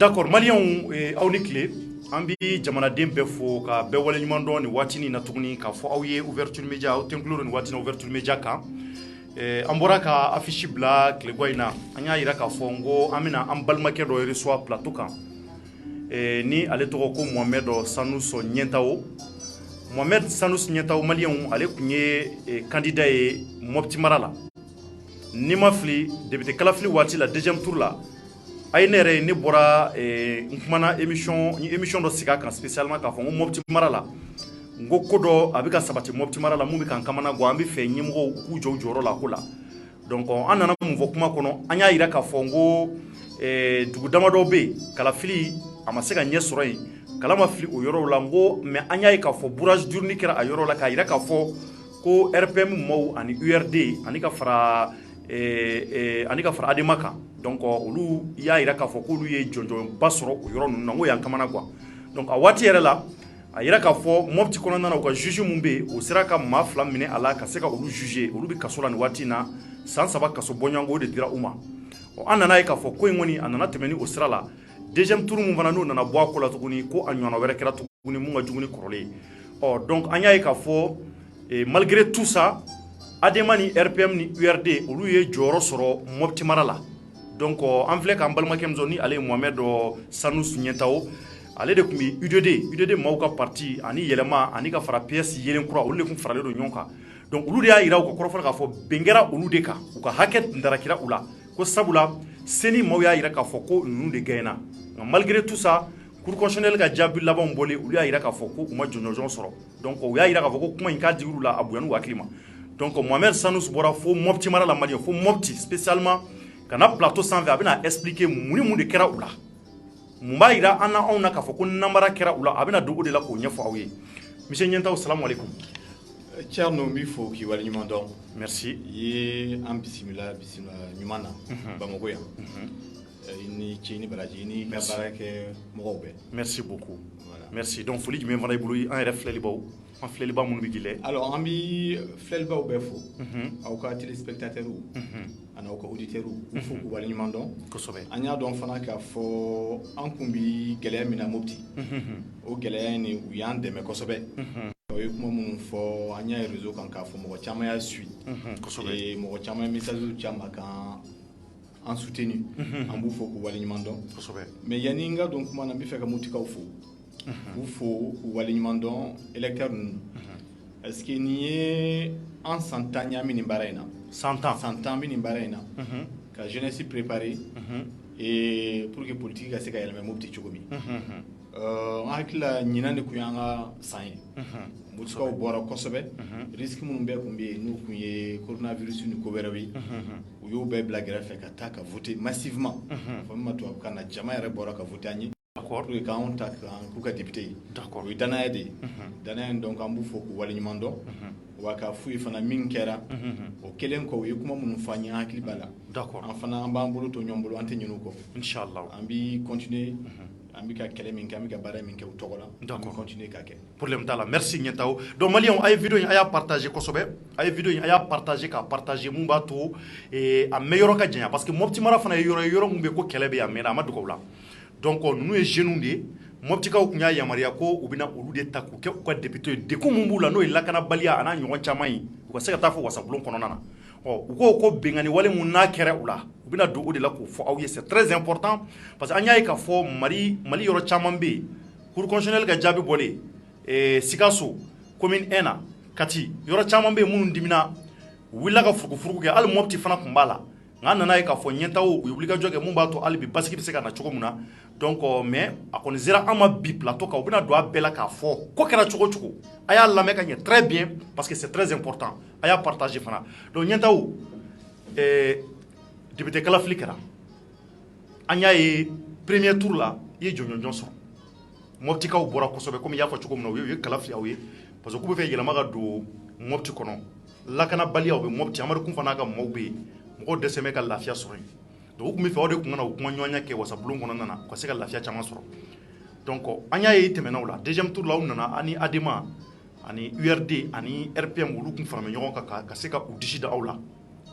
d'accord Maliens aw ni tile an bi jamanaden bɛɛ fo ka bɛɛ waleɲuman dɔn nin waati nin na tuguni k'a fɔ aw ye ouverture média aw tɛnkulo nin waati na ouverture média kan an bɔra ka affiche bila tilegɔ in na an y'a yira k'a fɔ n ko an bɛna an balimakɛ dɔ reçoit plateau kan ni ale tɔgɔ ko Mohamed Sanusi Ɲɛntawo Mohamed Sanusi Ɲɛntawo Maliens ale tun ye candidat ye Mopti mara la ni ma fili député kalafili waati la deuxième tour la ay ne yɛrɛ ne bɔra n kumana émission dɔ sigi a kan spécialement k'a fɔ n ko Mopti mara la n ko ko dɔ a bɛ ka sabati Mopti mara la mun bɛ k'an kamana gan an bɛ fɛ ɲɛmɔgɔw k'u jɔ u jɔyɔrɔ la ko la donc an nana mun fɔ kuma kɔnɔ an y'a yira k'a fɔ n ko dugu damadɔ bɛ yen kalafili a ma se ka ɲɛ sɔrɔ yen kala ma fili o yɔrɔw la n ko mais an y'a ye k'a fɔ bourrage d'urne kɛra a yɔrɔ la k'a yira k'a fɔ ko RPM mɔɔw ani URD ani ka fara ADEMA kan donc olu y'a yira k'a fɔ k'olu ye jɔnjɔnba sɔrɔ o yɔrɔ ninnu na n ko y'an kamana quoi donc a waati yɛrɛ la a yira k'a fɔ Mopti kɔnɔna na u ka juge mun bɛ yen o sera ka maa 2 minɛ a la ka se ka olu juger olu bɛ kaso la nin waati in na san 3 kaso bɔɲɔgɔnko o de dira u ma an nana ye k'a fɔ ko in kɔni a nana tɛmɛ ni o sira la deuxième tour mun fana n'o nana bɔ a ko la tuguni ko a ɲɔgɔnna wɛrɛ kɛra tuguni mun ka jugu ni kɔrɔlen donc an y'a ye k'a fɔ malgré tout ça ADEMA ni RPM ni URD olu ye jɔyɔrɔ sɔrɔ Mopti mara la donc an filɛ k'an balimakɛ min sɔrɔ ni ale ye Mohamed Sanusi Ɲɛntawo ale de tun bɛ UDD maaw ka parti ani yɛlɛma ani ka fara PS yelen kura olu de tun faralen don ɲɔgɔn kan donc olu de y'a yira u ka kɔrɔfɔ k'a fɔ bɛn kɛra olu de kan u ka hakɛ darakira u la ko sabula seni maaw y'a yira k'a fɔ ko ninnu de gagnéna nka malgré tout ça Cour constitutionnelle ka jaabi labanw bɔlen olu y'a yira k'a fɔ ko u ma jɔnjɔn sɔrɔ donc u y'a yira k'a fɔ ko kuma in k'a digir'u la a bonyana u hakili ma donc Mohamed Sanusi bɔra fo Mopti mara la Maliens fo Mopti spécialement kana plateau sanfɛ a bɛna expliquer mun ni mun de kɛra u la mun b'a yira an na anw na k'a fɔ ko namara kɛra u la a bɛna don o de la k'o ɲɛfɔ aw ye monsieur Ɲɛntawo salamu aleykum Thierno n b'i fo k'i waleɲuman dɔn merci i ye an bisimila ɲuman na Bamakɔ yan i ni ce ni baraji i ni ka baara kɛ mɔgɔw bɛɛ merci beaucoup merci donc foli jumɛn fana i bolo an yɛrɛ filɛlibaw an filɛliba minnu bɛ k'i lajɛ alors an bɛ filɛlibaw bɛɛ fo aw ka téléspectateurs ani aw ka auditeurs u fo k'u waleɲuman dɔn kosɛbɛ an y'a dɔn fana k'a fɔ an kun bɛ gɛlɛya min na Mopti o gɛlɛya in u y'an dɛmɛ kosɛbɛ o ye kuma minnu fɔ an y'a ye réseau kan k'a fɔ mɔgɔ caman y'a suit mɔgɔ caman ye message ci an ma kan an soutenu an b'u fo k'u waleɲuman dɔn mais yanni n ka don kuma na n bɛ fɛ ka Moptikaw fo k'u fo k'u waleɲuman dɔn électeurs ninnu est-ce que nin ye an san 10 ɲami nin baara in na san 10 bɛ nin baara in na ka jeunesse préparer et pour que politique ka se ka yɛlɛma Mopti cogo min an hakili la ɲinan de tun y'an ka san ye Moptikaw bɔra kosɛbɛ risque minnu bɛɛ tun bɛ yen n'u tun ye coronavirus ni ko wɛrɛw ye u y'o bɛɛ bila gɛrɛfɛ ka taa ka voter massivement fɔ min ma tubabukan na jama yɛrɛ bɔra ka voter an ye pour que k'anw ta k'u ka député ye o ye danaya de ye danaya in donc an b'u fo k'u waleɲuman dɔn wa k'a f'u ye fana min kɛra o kɛlen kɔ u ye kuma minnu fɔ an ye an hakili b'a la an fana an b'an bolo to ɲɔgɔn bolo an tɛ ɲinɛ u kɔ inchallah an b'i continuer an bɛ ka kɛlɛ min kɛ an bɛ ka baara min kɛ u tɔgɔ la an bɛ continuer k'a kɛ problème t'a la merci Ɲɛntawo donc Maliens a ye vidéo in a y'a partager kosɛbɛ a ye vidéo in a y'a partager k'a partager mun b'a to a mɛn yɔrɔ ka janya parce que Mopti mara fana ye yɔrɔ mun bɛ ko kɛlɛ bɛ yan mɛnna a ma dogo o la donc ninnu ye jeunes de ye Moptikaw tun y'a yamaruya ko u bɛna olu de ta k'u kɛ u ka député ye degun mun b'u la n'o ye lakanabaliya a n'a ɲɔgɔn caman ye u ka se ka taa fɔ wasabulon kɔnɔna na u ko bɛnkanni wale mun n'a kɛra u la u bɛna don o de la k'o fɔ aw ye c'est très important parce que an y'a ye k'a fɔ Mali yɔrɔ caman bɛ yen Cour constitutionnelle ka jaabi bɔlen Sikaso commune 1 na Kati yɔrɔ caman bɛ yen minnu dimina u wulila ka furugufurugu kɛ hali Mopti fana tun b'a la nka an nana ye k'a fɔ Ɲɛntawo u ye wulikajɔ kɛ mun b'a to hali bi basigi bɛ se ka na cogo min na donc mais a kɔni sera an ma bi plateau kan u bɛna don a bɛɛ la k'a fɔ ko kɛra cogo cogo a y'a lamɛn ka ɲɛ très bien parce que c'est très important a y'a partager fana donc Ɲɛntawo député kalafili kɛra an y'a ye premier tour la i ye jɔnjɔn sɔrɔ Moptikaw bɔra kosɛbɛ komi i y'a fɔ cogo min na u ye kalafili aw ye parce que k'u bɛ fɛ yɛlɛma ka don Mopti kɔnɔ lakanabaliya u bɛ Mopti Amadu Kunfa n'a ka mɔgɔw bɛ yen mɔgɔw dɛsɛ bɛ ka lafiya sɔrɔ yen donc u tun bɛ fɛ o de tun ka na u kuma ɲɔgɔnya kɛ wasabulon kɔnɔna na ka se ka lafiya caman sɔrɔ donc an y'a ye tɛmɛnaw la deuxième tour la u nana ani ADEMA ani URD ani RPM olu tun farama ɲɔgɔn kan ka se ka u disi da aw la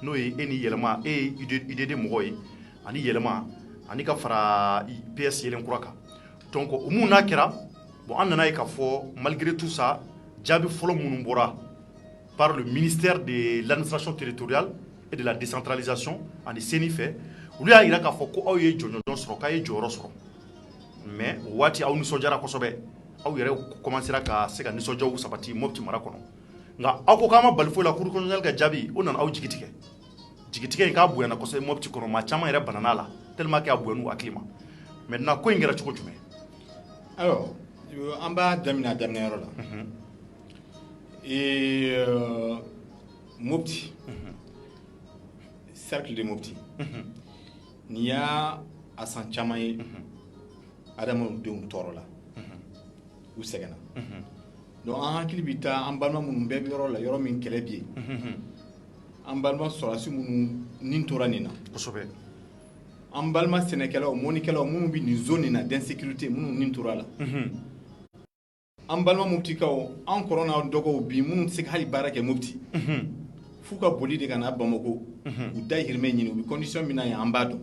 n'o ye e ni yɛlɛma e ye UDD mɔgɔ ye ani yɛlɛma ani ka fara PS yelen kura kan donc o mun n'a kɛra bon an nana ye k'a fɔ malgré tout ça jaabi fɔlɔ minnu bɔra par le ministère de l'administration territoriale et de la décentralisation ani CENI fɛ olu y'a jira k'a fɔ ko aw ye jɔnjɔn sɔrɔ k'a ye jɔyɔrɔ sɔrɔ mais o waati aw nisɔndiyara kosɛbɛ aw yɛrɛ commencera ka se ka nisɔndiyaw sabati Mopti mara kɔnɔ nka aw ko k'an ma bali foyi la cour constitutionnelle ka jaabi o nana aw jigi tigɛ jigitigɛ in k'a bonyana kosɛbɛ Mopti kɔnɔ maa caman yɛrɛ banana la tellement que a bonyana u hakili ma maintenant ko in kɛra cogo jumɛn alors an b'a daminɛ a daminɛyɔrɔ la Mopti cercle de Mopti n'i y'a a san caman ye adamadenw tɔɔrɔ la u sɛgɛnna donc an hakili bɛ taa an balima minnu bɛɛ bɛ yɔrɔ la yɔrɔ min kɛlɛ bɛ yen an balima sɔrɔdasi minnu ni tora nin na kosɛbɛ an balima sɛnɛkɛlaw mɔnikɛlaw minnu bɛ nin zone nin na d'insécurité minnu ni tora la an balima Moptikaw an kɔrɔ n'an dɔgɔw bi minnu tɛ se ka hali baara kɛ Mopti f'u ka boli de ka na Bamako u dahirimɛ ɲini u bɛ condition min na yen an b'a dɔn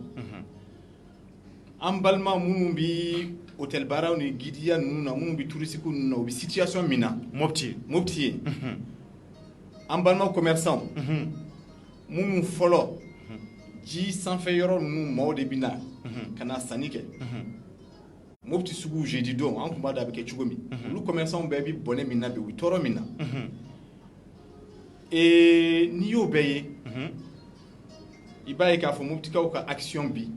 an balima minnu bɛ hôtel baaraw ni gidiya ninnu na minnu bɛ touriste ko ninnu na u bɛ situation min na Mopti ye an balima commerçant minnu fɔlɔ ji sanfɛ yɔrɔ ninnu maaw de bɛ na ka na sanni kɛ Mopti sugu jeudi don an tun b'a dɔn a bɛ kɛ cogo min olu commerçant bɛɛ bɛ bɔnɛ min na bi u bɛ tɔɔrɔ min na n'i y'o bɛɛ ye i b'a ye k'a fɔ Moptikaw ka action bi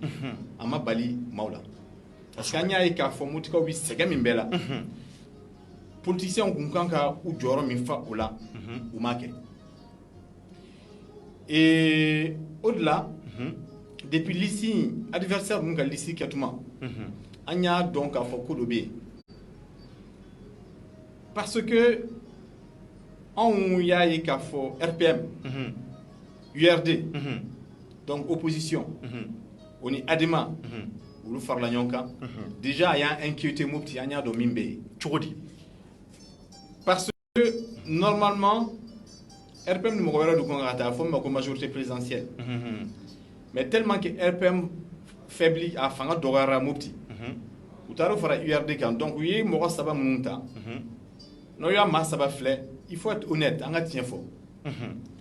a ma bali maaw la parce que an y'a ye k'a fɔ Moptikaw bɛ sɛgɛn min bɛɛ la politiciens kun kan ka u jɔyɔrɔ min fa o la u m'a kɛ o de la depuis liste adversaire ninnu ka liste kɛtuma an y'a dɔn k'a fɔ ko dɔ bɛ yen parce que anw y'a ye k'a fɔ RPM URD donc opposition o ni ADEMA olu farala ɲɔgɔn kan déjà a y'a inquiété Mopti an y'a dɔn min bɛ yen cogo di parce que normalement RPM ni mɔgɔ wɛrɛ de kan ka taa fɔ min ma ko majorité présidentielle mais tellement que RPM faibli a fanga dɔgɔyara Mopti u taara fara URD kan donc u ye mɔgɔ saba minnu ta n'o y'a maa saba filɛ il faut être honnête an ka tiɲɛ fɔ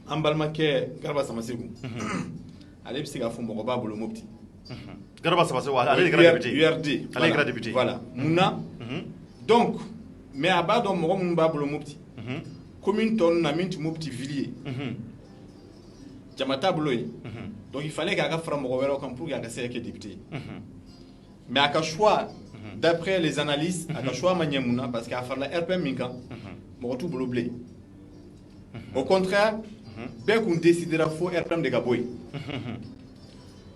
an balimakɛ Garba Samasegu ale bɛ se k'a fɔ mɔgɔ b'a bolo Mopti Garba Samasegu ale de kɛra député URD ale kɛra député voilà munna donc mais a b'a dɔn mɔgɔ minnu b'a bolo Mopti commune tɔ ninnu na min tun Mopti ville ye jama t'a bolo yen donc il fallait k'a ka fara mɔgɔ wɛrɛw kan pour que a ka se ka kɛ député mais a ka choix d'après les analystes a ka choix ma ɲɛ mun na parce que a farala RPM min kan mɔgɔ t'u bolo bilen au contraire bɛɛ kun décidera fo RPM de ka bɔ yen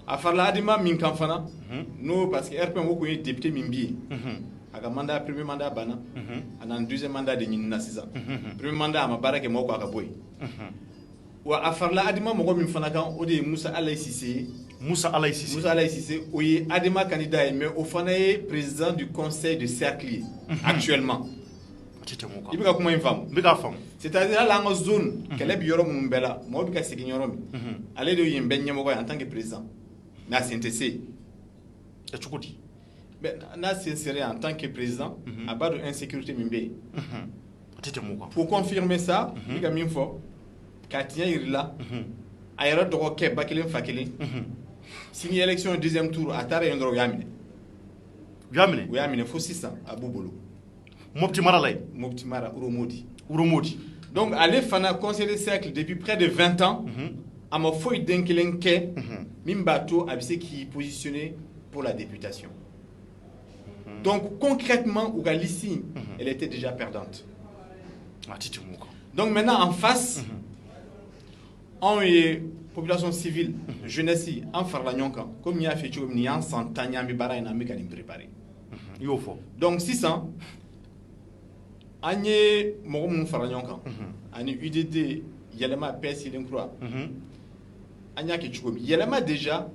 a farala ADEMA min kan fana n'o parce que RPM o kun ye député min bɛ yen a ka mandat premier mandat banna a nana deuxième mandat de ɲinina sisan premier mandat a ma baara kɛ mɔgɔw ko a ka bɔ yen wa a farala ADEMA mɔgɔ min fana kan o de ye Musa Alayi Sise ye Musa Alayi Sise o ye ADEMA candidat ye mais o fana ye président du conseil de cercle ye actuellement i bɛ ka kuma in faamu n bɛ k'a faamu c'est-à-dire hali an ka zone kɛlɛ bɛ yɔrɔ minnu bɛɛ la mɔgɔ bɛ ka segin yɔrɔ min ale de ye yen bɛɛ ɲɛmɔgɔ ye en tant que président mais a sen tɛ se cogo di n'a sen sera en tant que président a b'a dɔn insécurité min bɛ yen pour confirmer ça n bɛ ka min fɔ k'a tiɲɛ yirila a yɛrɛ dɔgɔkɛ ba kelen fa kelen sini élection deuxième tour a taara yen dɔrɔn u y'a minɛ fo sisan a b'u bolo Mopti mara la yen Mopti mara Uromodi donc ale fana conseil de cercle depuis près de 20 ans a ma foyi den kelen kɛ min b'a to a bɛ se k'i positionner pour la députation donc concrètement u ka liste elle était déjà perdante donc maintenant en face anw ye population civile jeunesse an farala ɲɔgɔn kan comme n y'a fɔ cogo min nin y'an san 10 ye an bɛ baara in na an bɛ ka nin préparer i y'o fɔ donc sisan an ye mɔgɔ minnu fara ɲɔgɔn kan ani UDD yɛlɛma PS yelen kura an y'a kɛ cogo min yɛlɛma déjà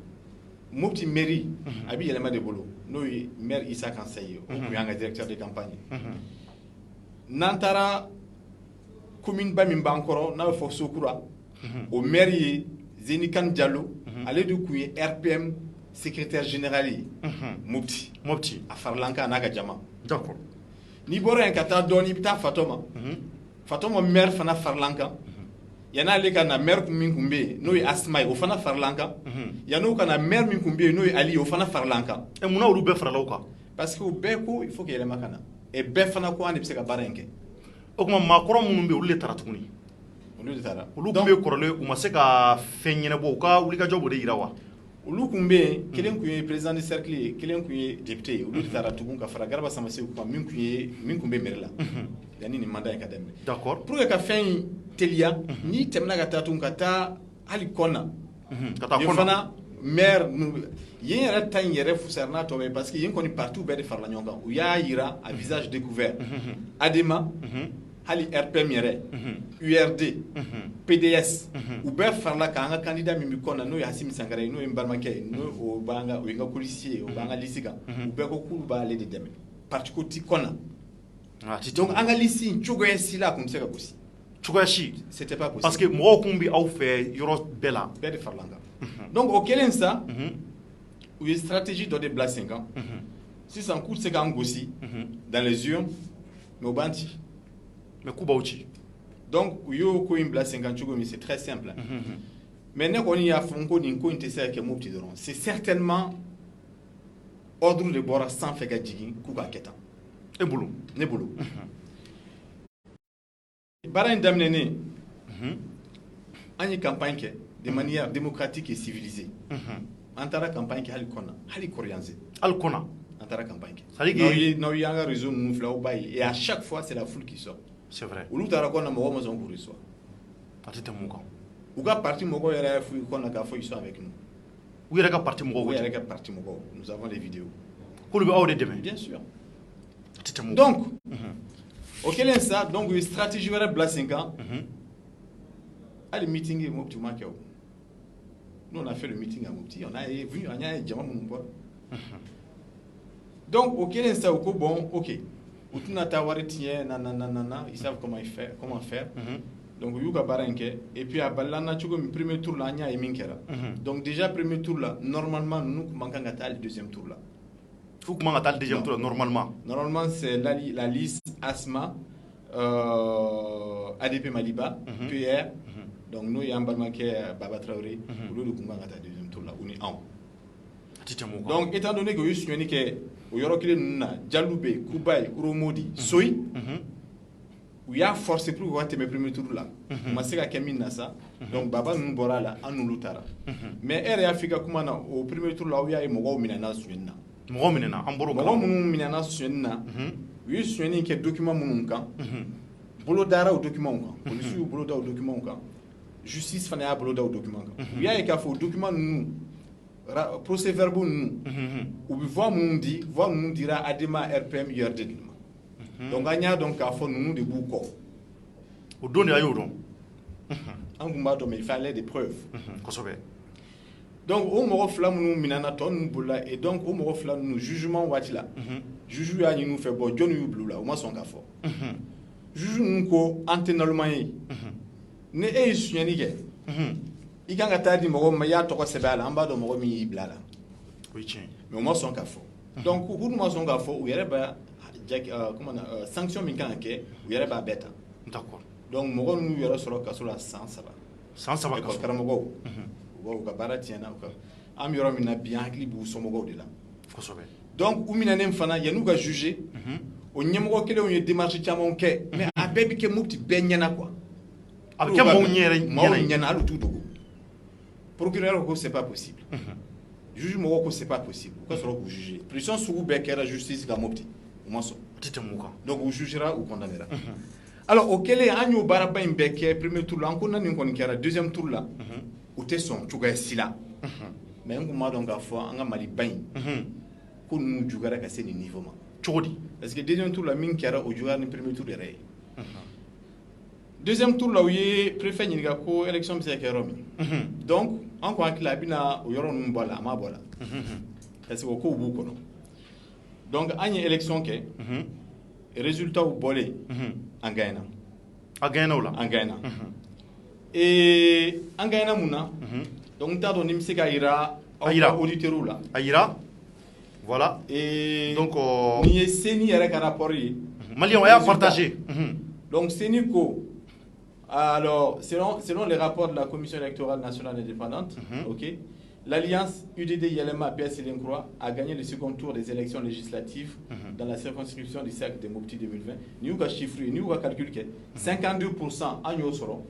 Mopti mairie a bɛ yɛlɛma de bolo n'o ye maire Isa Kansayi ye o tun y'an ka directeur de campagne n'an taara commune ba min b'an kɔrɔ n'a bɛ fɔ Sokura o maire ye Zeni Kane Diallo ale de tun ye RPM secrétaire général ye mopti a farala an kan a n'a ka jama d'accord n'i bɔra yen ka taa dɔɔni i bɛ taa fatɔma fatɔma maire fana farala an kan yan'ale ka na maire min tun bɛ yen n'o ye Asma ye o fana farala an kan yan'o ka na maire min tun bɛ yen n'o ye Ali ye o fana farala an kan munna olu bɛɛ farala o kan parce que o bɛɛ ko il faut que yɛlɛma ka na et bɛɛ fana ko an de bɛ se ka baara in kɛ o tuma maakɔrɔ minnu bɛ yen olu de taara tuguni olu de taara olu tun bɛ kɔrɔlen u ma se ka fɛn ɲɛnabɔ u ka wulikajɔ b'o de yira wa olu tun bɛ yen kelen tun ye président de cercle ye kelen tun ye député ye olu de taara tugun ka fara Garba Samaseku kan min tun bɛ mairie la yanni nin mandat in ka daminɛ d'accord pour que ka fɛn in teliya n'i tɛmɛna ka taa tun ka taa hali kɔ na yen fana maire yen yɛrɛ ta in yɛrɛ fusara n'a tɔ bɛ parce que yen kɔni partout bɛɛ de farala ɲɔgɔn kan u y'a yira à visage découvert ADEMA hali RPM yɛrɛ URD PDS u bɛɛ farala k'an ka candidat min bɛ kɔ na n'o ye Hasimi Sankara ye n'o ye n balimakɛ ye o ye n ka policier ye o b'an ka liste kan u bɛɛ ko k'olu b'ale de dɛmɛ parti ko ti kɔ na donc an ka liste in cogoya si la a tun bɛ se ka gosi cogoya si c'était pas possible parce que mɔgɔw tun bɛ aw fɛ yɔrɔ bɛɛ la bɛɛ de farala an kan donc o kɛlen sa u ye stratégie dɔ de bila sen kan sisan k'u tɛ se k'an gosi dans les urnes mais u b'an ci mais k'u b'aw ci donc u y'o ko in bila sen kan cogo min c'est très simple mais ne kɔni y'a fɔ n ko nin ko in tɛ se ka kɛ Mopti dɔrɔn c'est certainement ordre de bɔra sanfɛ ka jigin k'u k'a kɛ tan e bolo ne bolo baara in daminɛnen an ye campagne kɛ de manière démocratique et civilisée an taara campagne kɛ hali kɔna hali Kɔrɔyanze hali kɔna an taara campagne kɛ c'est-à-dire n'aw ye an ka réseau ninnu filɛ aw b'a ye et à chaque fois c'est la foule qui sort c'est vrai olu taara kɔna mɔgɔw ma sɔn k'u reçoit a tɛ tɛmɛ o kan u ka parti mɔgɔw yɛrɛ y'a f'u kɔna k'a fɔ ils sont avec nous u yɛrɛ ka parti mɔgɔw u yɛrɛ ka parti mɔgɔw nous avons les vidéos k'olu bɛ aw de dɛmɛ bien sûr a tɛ tɛmɛ o kan donc o kɛlen sa donc u ye stratégie wɛrɛ bila sen kan hali meeting ye Mopti ma kɛ o nous on a fait le meeting à Mopti on a vu an y'a ye jama minnu bɔra donc o kɛlen sa u ko bon ok u tɛna taa wari tiɲɛ na ils savent comment faire donc u y'u ka baara in kɛ et puis a balila na cogo min premier tour la an y'a ye min kɛra donc déjà premier tour la normalement ninnu tun man kan ka taa hali deuxième tour la f'u tun man ka taa hali deuxième tour la normalement c'est la liste Asma ADP Maliba PR donc n'o ye an balimakɛ Baba Traoré olu de tun kan ka taa deuxième tour la u ni anw a tɛ tɛmɛ o kan donc étant donné que u ye suɲɛni kɛ o yɔrɔ kelen ninnu na Jallu bɛ yen Kubayi Uromodi Soyi u y'a forcer pour que u ka tɛmɛ premier tour la u ma se ka kɛ min na sa donc Baba ninnu bɔra a la an n'olu taara mais e yɛrɛ y'a fɔ i ka kuma na o premier tour la aw y'a ye mɔgɔw minɛna suɲɛni na mɔgɔw minɛna an bɔra o mɔgɔ minnu minɛna suɲɛni na u ye suɲɛni kɛ document minnu kan bolo dara o document kan policiers y'u bolo da o document kan justice fana y'a bolo da o document kan u y'a ye k'a fɔ o document ninnu procès verbaux ninnu u bɛ voix minnu dira ADEMA RPM URD de ma donc an y'a dɔn k'a fɔ ninnu de b'u kɔ o don de a y'o dɔn an tun b'a dɔn mais il fallait des preuves kosɛbɛ donc o mɔgɔ fila minnu minɛna tɔ ninnu bolila et donc o mɔgɔ fila ninnu jugement waati la juge y'a ɲini u fɛ bon jɔnni y'u bila u la u ma sɔn k'a fɔ juge ninnu ko an tɛ naloma ye ni e ye suɲɛni kɛ i kan ka taa di mɔgɔ ma i y'a tɔgɔ sɛbɛn a la an b'a dɔn mɔgɔ min y'i bila a la o ye tiɲɛ mais u ma sɔn k'a fɔ donc u ma sɔn k'a fɔ u yɛrɛ b'a sanction min kan ka kɛ u yɛrɛ b'a bɛɛ ta d'accord donc mɔgɔ ninnu yɛrɛ sɔrɔ kaso la san saba kaso karamɔgɔw u ka baara tiɲɛna an bɛ yɔrɔ min na bi an hakili b'u somɔgɔw de la kosɛbɛ donc u minɛnen fana yan'u ka juger o ɲɛmɔgɔ kelenw ye démarche camanw kɛ mais a bɛɛ bɛ kɛ Mopti bɛɛ ɲɛna quoi a bɛ kɛ mɔgɔw ɲɛna hali u t'u dogo procureur ko c'est pas possible juge mɔgɔw ko c'est pas possible u ka sɔrɔ k'u juger pression sugu bɛɛ kɛra justice ka Mopti u ma sɔn a tɛ tɛmɛ o kan donc u jugera u condamnera alors o kɛlen an y'o baaraba in bɛɛ kɛ premier tour la an ko na nin kɔni kɛra deuxième tour la u tɛ sɔn cogoya si la mais n kun b'a dɔn k'a fɔ an ka Maliba in ko ninnu juguyara ka se nin niveau ma cogo di parce que deuxième tour la min kɛra o juguyara ni premier tour yɛrɛ ye deuxième tour la u ye préfet ɲininka ko élection bɛ se ka kɛ yɔrɔ min donc an ko hakili a bɛna o yɔrɔ ninnu bɔ a la a ma bɔ a la parce que o kow b'u kɔnɔ donc an ye élection kɛ résultat bɔlen an gagnera a gagnera o la an gagnera et an gagnera mun na donc n t'a dɔn ni n bɛ se ka jira Aïra. Auditeurs là. Aïra. Voilà. Et donc ni ye seni yɛrɛ ka rapport ye. Malien, on a partagé. Donc seni ko. Alors selon les rapports de la Commission électorale nationale indépendante, ok, l'alliance UDD Yelema PS Croix a gagné le second tour des élections législatives dans la circonscription du cercle de Mopti 2020. Nous avons chiffré, nous avons calculé 52% en Yosoro,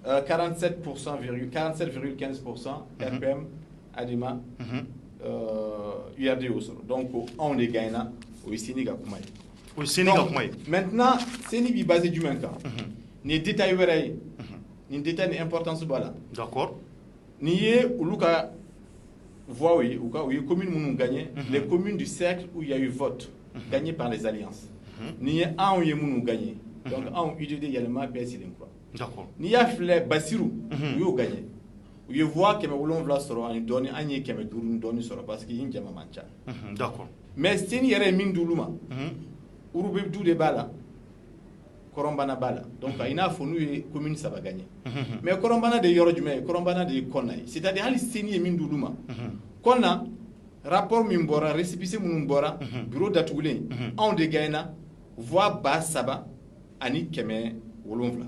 47,15% RPM Adima, URD Osoro. Donc on est gagné au Sénégal. Maintenant, c'est basé du même cas. Ni détail wéré, ni détail importance bala. D'accord. Ni ou ka voix oui ou ka commune nous gagné, les communes du cercle où il y a eu vote gagné par les alliances. Ni un ou nous gagné. Donc un UDD également PS quoi. D'accord. Ni a fait Basirou ou gagné. Ou y voit que me voulons vla soro en donner anye que me dourou donner soro parce qu'il y a jama mancha. D'accord. Mais c'est ni yere min duluma. Urube du de bala. Korombana bala. Donc il a fallu commune ça va gagner. Mais Korombana de Yorjume, Korombana de Konai. C'est-à-dire ali seni min duluma. Konna rapport mimbora, récépissé mumbora, bureau d'atoulé, on de gaina, voix bas saba ani keme wolonvla.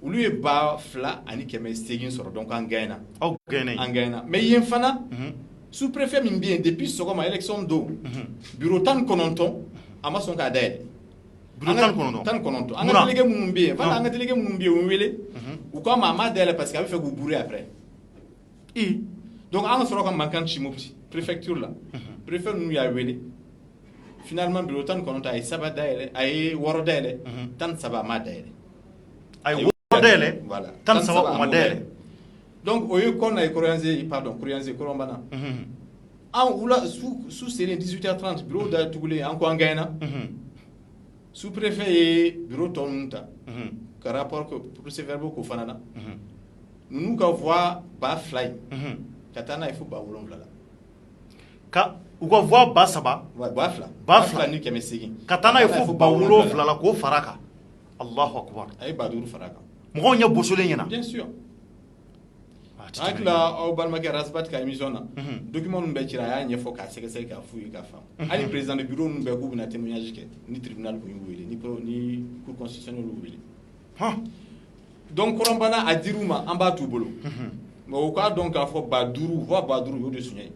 Ou lui ba fla ani keme stegin soro donc en gaina. En gaina. Mais yinfana sous-préfet mimbien depuis ce comme élection do. Bureau tan kononton ama son ka dael. Tan kononto an ka délégué munun be voilà an ka délégué munun be on wele ou comme mama dele parce qu'il avait fait bourrer après donc an soro comme mankan chimopti préfecture là préfet nous ya wele finalement bureau tan kononto ay saba dele ay woro dele tan saba ma dele ay woro dele voilà tan saba ma dele donc au kon ay koreanze korombana an oula sous c'est 18h30 bureau da toulé en ko ngayna sous-préfet et bureau tonta ka rapport que procès-verbaux ko fanana nous ka voix ba fly katana il faut ba wolonvla ka ou ka voix ba saba ba fly ni keme sigi katana il faut ba wolonvla la ko faraka Allahu akbar ay ba duru faraka mo nya bosolé nyana bien sûr akla au balmake rasbat ka émission na document nous be tira ya nyefo ka seke ka fuyi ka fam ali président de bureau nous be ko bina témoignage ke ni tribunal ko ngwele ni cour constitutionnelle ko wele donc Korombana a diruma amba tubolo mais au cas donc a fo baduru yo de sunyay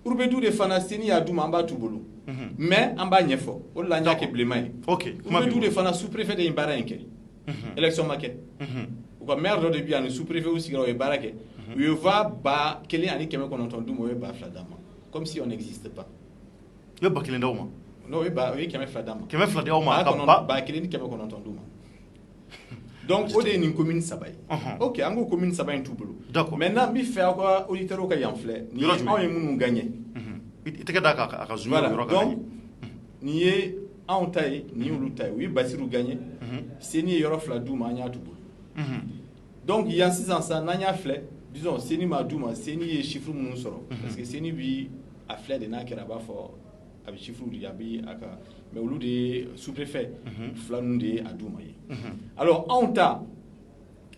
urbe du de fanastini ya duma amba tubolo mais amba nyefo o la nya ke blemay OK urbe du de fana sous préfet de Imbara enkeri élection maquette ou maire de bien le sous-préfet aussi grand et baraque il va ba kele ani keme qu'on entend mo ba fladama comme si on n'existe pas yo ba kele ndawma non oui keme fladama ba kele ni keme qu'on entend donc au de une commune sabay OK ango commune sabay tout bolo maintenant mi fait quoi auditeur ka yanfle ni on est munu gagner iteke daka aka zuma yoro ka donc ni e en taille ni ulu taille oui basiru gagner c'est ni yoro fladuma nya tout bolo donc il y a 6 ans ça n'anya fait disons c'est ni madouma c'est ni chiffre mon soro parce que c'est ni bi a fait de na keraba fort avec chiffre du yabi aka mais au lieu de sous-préfet flanou de adouma alors en ta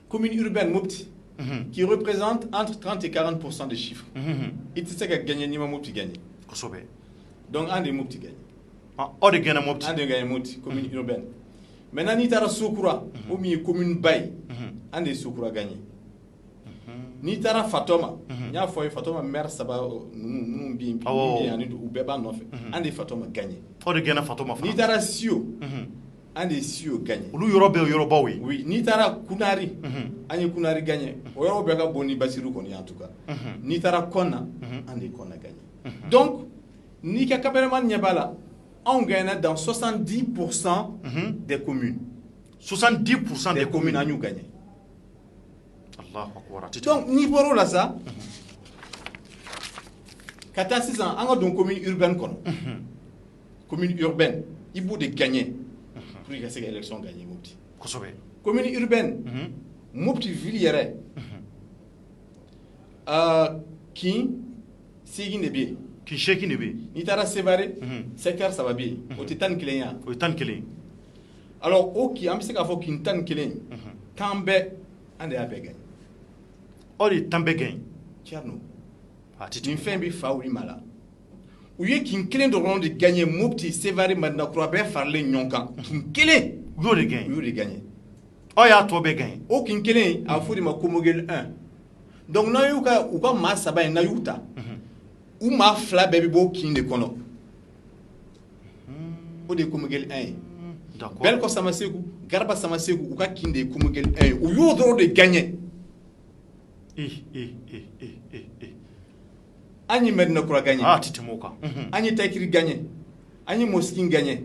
commune urbaine Mopti qui représente entre 30 et 40% des chiffres il sait que gagner ni Mopti gagner donc un des Mopti gagne de gagner Mopti un de gagner Mopti commune urbaine maintenant ni tara Sokura ou mi commune Bay un des Sokura gagné ni tara Fatoma nya foi Fatoma maire saba nous bien ou beba no fait un des Fatoma gagné de gagner Fatoma ni tara Sio un des Sio gagné lu Yoruba oui ni tara Kunari un Kunari gagné o Yoruba ga boni Basiru koni en tout cas ni tara Konna un des Konna gagné donc ni ka cameraman nyabala on gagne dans 70% des communes. 70% des communes ont gagné. Allahu Akbar. Donc, ni pour là ça, 46 ans, on a une commune urbaine. Commune urbaine, il faut de gagner pour que cette élection gagne. Commune urbaine, Mopti Villiers, qui c'est ne bien. Qui cheki ne be ni tara sévaré secteur ça va bien o titan client alors o qui am se ka fo ki tan client kambe ande a be gagne o di tambe gagne tierno nin fɛn bɛ fa wuli ma la u ye kin kelen dɔrɔn de gagné Mopti Sévaré Madinakura bɛɛ faralen ɲɔgɔn kan kin kelen u y'o de gagné u y'o de gagné aw y'a tɔ bɛɛ gagné o kin kelen a bɛ fɔ o de ma Komogel 1 donc n'a y'u ka maa saba in n'a y'u ta u maa fila bɛɛ bɛ bɔ o kin de kɔnɔ o de ye Komogel 1 ye Belko Samaseku Garba Samaseku u ka kin de ye Komogel 1 ye u y'o dɔrɔn de gagné an ye Madinakura gagné ti tɛmɛ o kan an ye Takiri gagné an ye Moskin gagné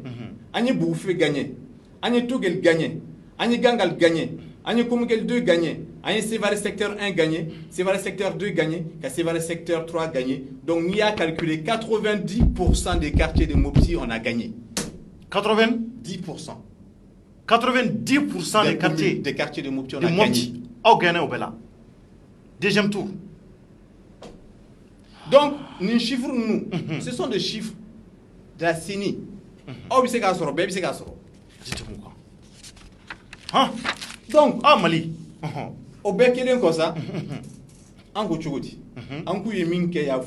an ye Bugufe gagné an ye Togel gagné an ye Gangal gagné an ye Komogel 2 gagné an ye Sévaré secteur 1 gagné Sévaré secteur 2 gagné ka Sévaré secteur 3 gagné donc n'i y'a calculé 90% des quartiers de Mopti on a gagné 90% 90% des quartiers de Mopti on a gagné aw gagné au bela deuxième tour. Donc, nos chiffres, ce sont des chiffres de la CENI. Donc, Mali. Au bec comme ça, en Gochogoti, en Kouyeminke, il y a un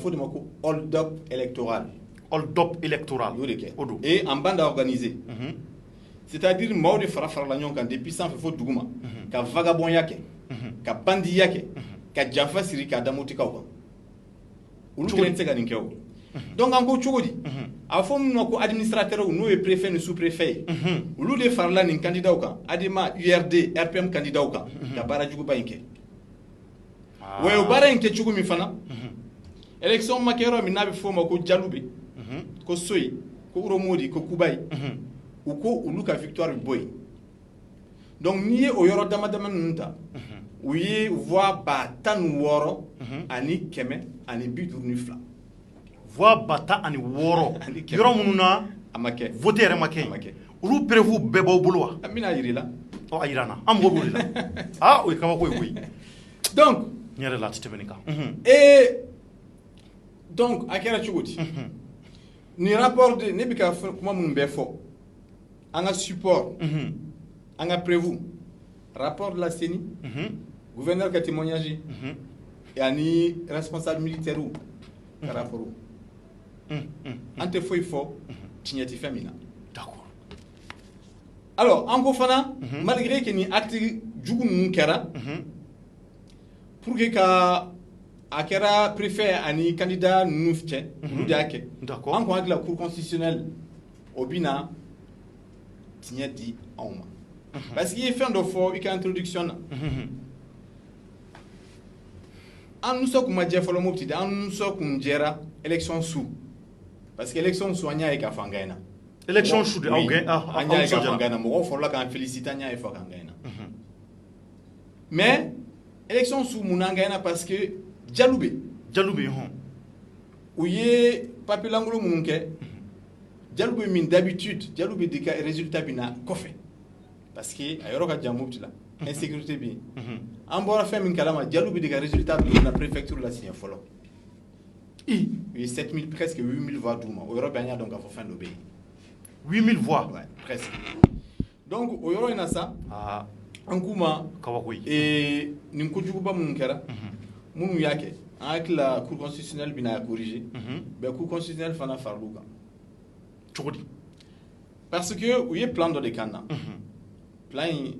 hold-up électoral. Hold-up électoral. Et en bande organisée. C'est-à-dire, moi, je fais la nyonka depuis sans faire faute d'ougma, ka vagabond yake, ka bandi yake, ka jafa siri ka damotika ou. Olu kelen tɛ se ka nin kɛ o donc an ko cogo di a fɔ minnu ma ko administrateur n'o ye préfet ni sous-préfet ye olu de farala nin candidat kan ADEMA URD RPM candidat kan ka baara juguba in kɛ wa o baara in kɛ cogo min fana élection ma kɛ yɔrɔ min n'a bɛ fɔ o ma ko Jalube ko Soyi ko Uromodi ko Kubayi u ko olu ka victoire bɛ bɔ yen donc n'i ye o yɔrɔ dama dama ninnu ta u ye voix 16 ani 152 voix 16 yɔrɔ minnu na a ma kɛ vote yɛrɛ ma kɛ olu prévu bɛɛ b'aw bolo wa an bɛna yir'i la a yira n na an mago b'o de la o ye kabako ye koyi donc n yɛrɛ la a tɛ tɛmɛ nin kan donc a kɛra cogo di nin rapport de ne bɛ ka kuma minnu bɛɛ fɔ an ka support an ka prévu rapport de la CENI gouverneur ka témoignage et ani responsable militaire ka rapport an tɛ foyi fɔ tiɲɛ tɛ fɛn min na d'accord alors an ko fana malgré que nin acte jugu ninnu kɛra pour que ka a kɛra préfet ani candidat ninnu cɛ olu de y'a kɛ an ko hakili la cour constitutionnelle o bɛ na tiɲɛ di anw ma parce que i ye fɛn dɔ fɔ i ka introduction na an nisɔn kun ma jɛ fɔlɔ Mopti de an nisɔn kun jɛra élection su parce que élection su an y'a ye k'a fɔ an gagné élection su de aw gagné an y'a ye k'a fɔ an gagné mɔgɔw fɔlɔla k'an féliciter an y'a ye fɔ k'an gagné mais élection su mun na an gagné parce que Jalube u ye papier lankolon minnu kɛ Jalube min d'habitude Jalube de ka résultat bɛ na kɔfɛ parce que a yɔrɔ ka jan Mopti la insécurité bɛ yen an bɔra fɛn min kalama Jalube de ka résultat bɛ na préfecture la siɲɛ fɔlɔ u ye 7000 presque 8000 voix d'u ma o yɔrɔ bɛ an y'a dɔn k'a fɔ fɛn dɔ bɛ yen 8000 voix ouais presque donc o yɔrɔ in na sa an k'u ma kabako ye nin kojuguba minnu kɛra minnu y'a kɛ an hakili la cour constitutionnelle bɛ na corriger mais cour constitutionnelle fana faral'u kan cogo di parce que u ye plan dɔ de kan na plan in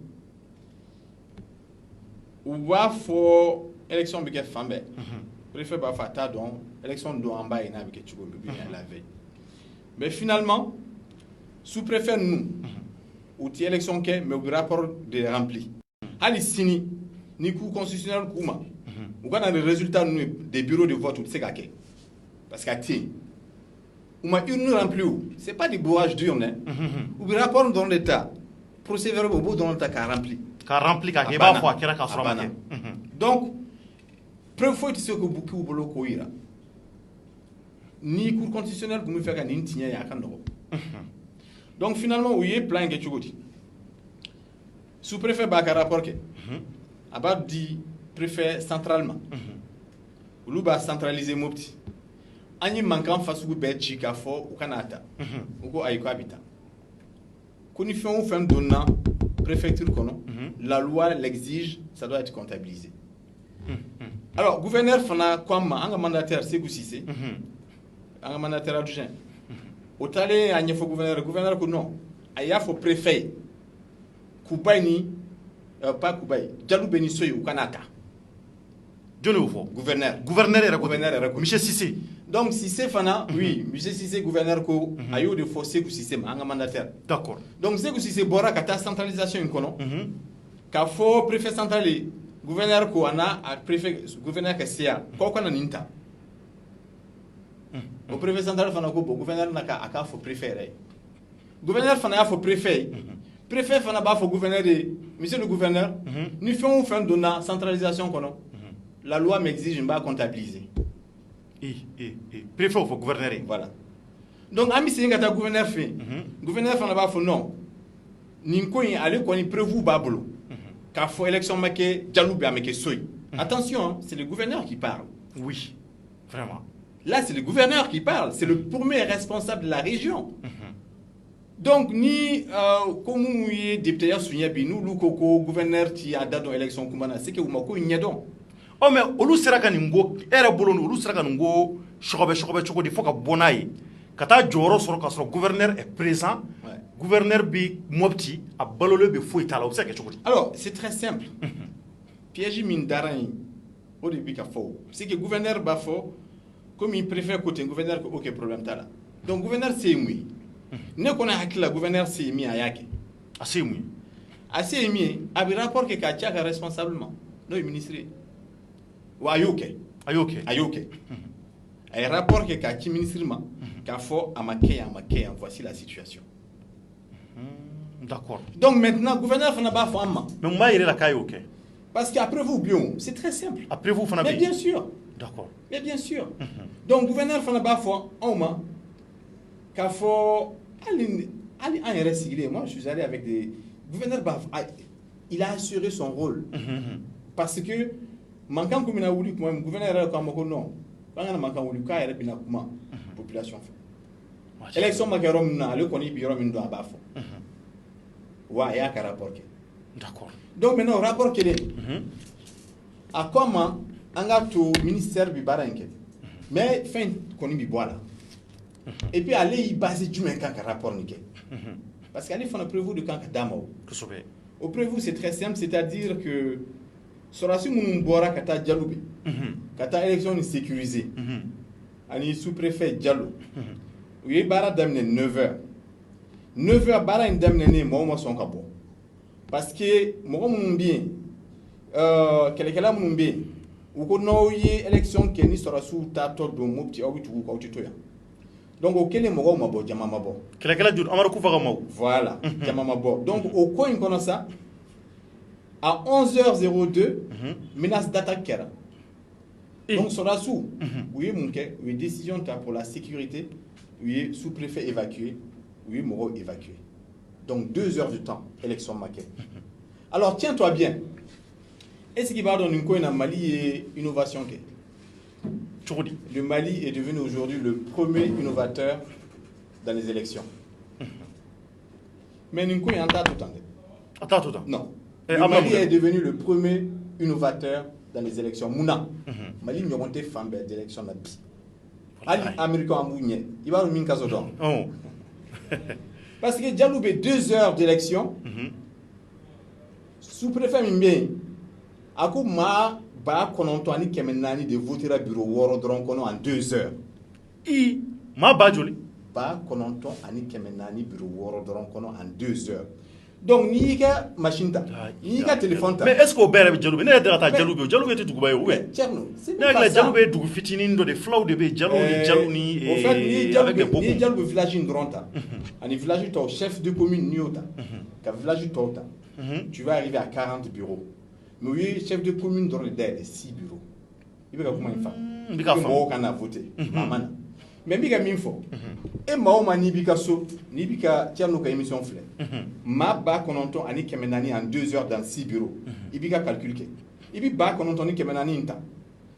u b'a fɔ élection bɛ kɛ fan bɛɛ préfet b'a fɔ a t'a dɔn élection don an b'a ye n'a bɛ kɛ cogo min bien la veille mais finalement sous-préfet ninnu u ti élection kɛ mais u bɛ rapport de rempli hali sini ni cour constitutionnelle k'u ma u ka na ni résultat ninnu des bureaux de vote u tɛ se k'a kɛ parce que a tɛ yen u ma urne rempli o c'est pas du bourrage d'urne u bɛ rapport dɔrɔn de ta procès verbal u b'o dɔrɔn ta k'a rempli k'a kɛ i b'a fɔ a kɛra k'a sɔrɔ a ma kɛ donc preuve foyi tɛ se k'u bolo k'o yira ni cour constitutionnelle tun bɛ fɛ ka nin tiɲɛ ye a ka nɔgɔn donc finalement u ye plan in kɛ cogo di sous-préfet b'a ka rapport kɛ a b'a di préfet central ma olu b'a centraliser Mopti an ye mankan fasugu bɛɛ ci k'a fɔ u kana ta u ko ayi k'a bɛ ta ko ni fɛn o fɛn donna préfecture kɔnɔ la loi l'exige ça doit être comptabilisé Alors, gouverneur fana kwama anga mandataire Sékou Cissé. Anga mandataire adjoint. Au tale a nyefo gouverneur ko non. Aya fo préfet. Kubai ni pas Kubai. Jalou Beni Soye ou Kanaka. Johnny Oufo. Gouverneur. Gouverneur est Gouverneur est reconnu. Michel Cissé. Donc Cissé fana, oui, Michel Cissé gouverneur ko ayo de fo Sékou Cissé ma anga mandataire. D'accord. Donc Sékou Cissé bora kata centralisation in kono. Ka fo préfet central gouverneur ko ana a préfet gouverneur ka sia ko kana ninta. O préfet central fana ko gouverneur naka aka fo préfet. Gouverneur fana fo préfet. Préfet fana ba fo gouverneur de monsieur le gouverneur, nous faisons fin de la centralisation kono. La loi m'exige de comptabiliser. Préfet ou gouverneur. Voilà. Donc ami c'est ngata gouverneur fait. Gouverneur fana ba fo non. Ninko yin ale ko ni prévu bablo. Car faut élection make Djaloube avec Soy. Attention, hein, c'est le gouverneur qui parle. Oui, vraiment. Là, c'est le gouverneur qui parle. C'est le premier responsable de la région. Donc, ni comme nous y député à Souniabi, nous, le gouverneur qui a donné l'élection, c'est que vous m'avez dit donc. Oh, mais olu sera ka ningo, era bolon, olu sera ka ningo, chocobe, il faut que bonaye. Kata Joro sera ka sera gouverneur est présent. Gouverneur bi mopti a balole be fo itala obsèque chokoti. Alors, c'est très simple. Piège mindaran au début qu'a faux. C'est que gouverneur ba faux comme il préfère côté gouverneur que aucun problème tala. Donc gouverneur c'est moi. Ne connaît hakila gouverneur c'est mi ayake. Assez moi. Assez mi abi rapport que ka chaka responsablement. No ministre. Wa ayoke. Ayoke. Un rapport que ka chi ministrement qu'a faux à maquer voici la situation. D'accord. Donc maintenant, gouverneur fana ba fama. Mais moi il est la caille OK. Parce qu'après vous bien, c'est très simple. Après vous fana. Mais bien sûr. D'accord. Mais bien sûr. Donc gouverneur fana ba fo oma qu'a fo ali en recyclé. Moi je suis allé avec des gouverneur ba il a assuré son rôle. Parce que manquant comme na wuli comme gouverneur comme ko non. Quand on manquant wuli ka ere bina kuma population fait. Élection makarom na le koni biro min do abafo. Ouais, il y a un rapport. D'accord. Donc maintenant, le rapport qu'il est, à comment on a tout ministère du Baranke, mais fin qu'on y boit là. Et puis aller y baser du même rapport nickel. Parce qu'aller faire un prévu de quand d'amo. Au prévu c'est très simple, c'est-à-dire que sur la suite mon boira kata Djaloube, kata élection est sécurisée, ani sous-préfet Diallo, oui bara d'amener 9h. 9h bara indemné moi son kabo parce que moi mon bien quelqu'un mon bien ou ko no yi élection que ni sera sous ta to do mopti o bitu ko titoya donc au kele mo ma bo jama ma bo quelqu'un dur amara ku faga maw voilà jama ma bo donc au coin comme ça à 11h02 menace d'attaque kera donc sera sous oui mon ke oui décision pour la sécurité oui sous-préfet évacué. Oui, Moro évacué. Donc 2 heures de temps, élection maquette. Alors tiens-toi bien. Est-ce qu'il va dans une coin en Mali et innovation? Le Mali est devenu aujourd'hui le premier innovateur dans les élections. Mais une coin en tout temps. Non. Le Mali est devenu le premier innovateur dans les élections. Mouna. Mali n'y aura pas de femmes d'élection là. Ali américain ambougné. Il va remettre un cas oh. Parce que Djaloube 2 heures d'élection, sous-préfet Mimbe, à coup ma ba konontoani kemenani de voter à bureau woro dronkono en 2 heures. Ma ba joli. Ba kononton ani kemenani bureau woro dronkono en 2 heures. Donc ni ka machine ta, ni ka téléphone ta. Mais est-ce qu'on bere Djaloube? Ne data Djaloube, Djaloube était dugu bayo. Ouais, tcherno. C'est pas ça. Djaloube dugu fitinin do de flow de be Djaloube ni et en fait ni Djaloube village ndronta. Ani village to chef de commune niota. Ka village to ta. Tu vas arriver à 40 bureaux. Mais oui, chef de commune dans le 6 bureaux. Il va comment il fait? Il va comment voter. Maman. Mais biga minfo. Et maoma ni bika so, ni bika tiano ka émission flé. Ma ba kononton ani kemenani en 2 heures dans 6 bureaux. Ibika calculer. Ibi ba kononton ni kemenani inta.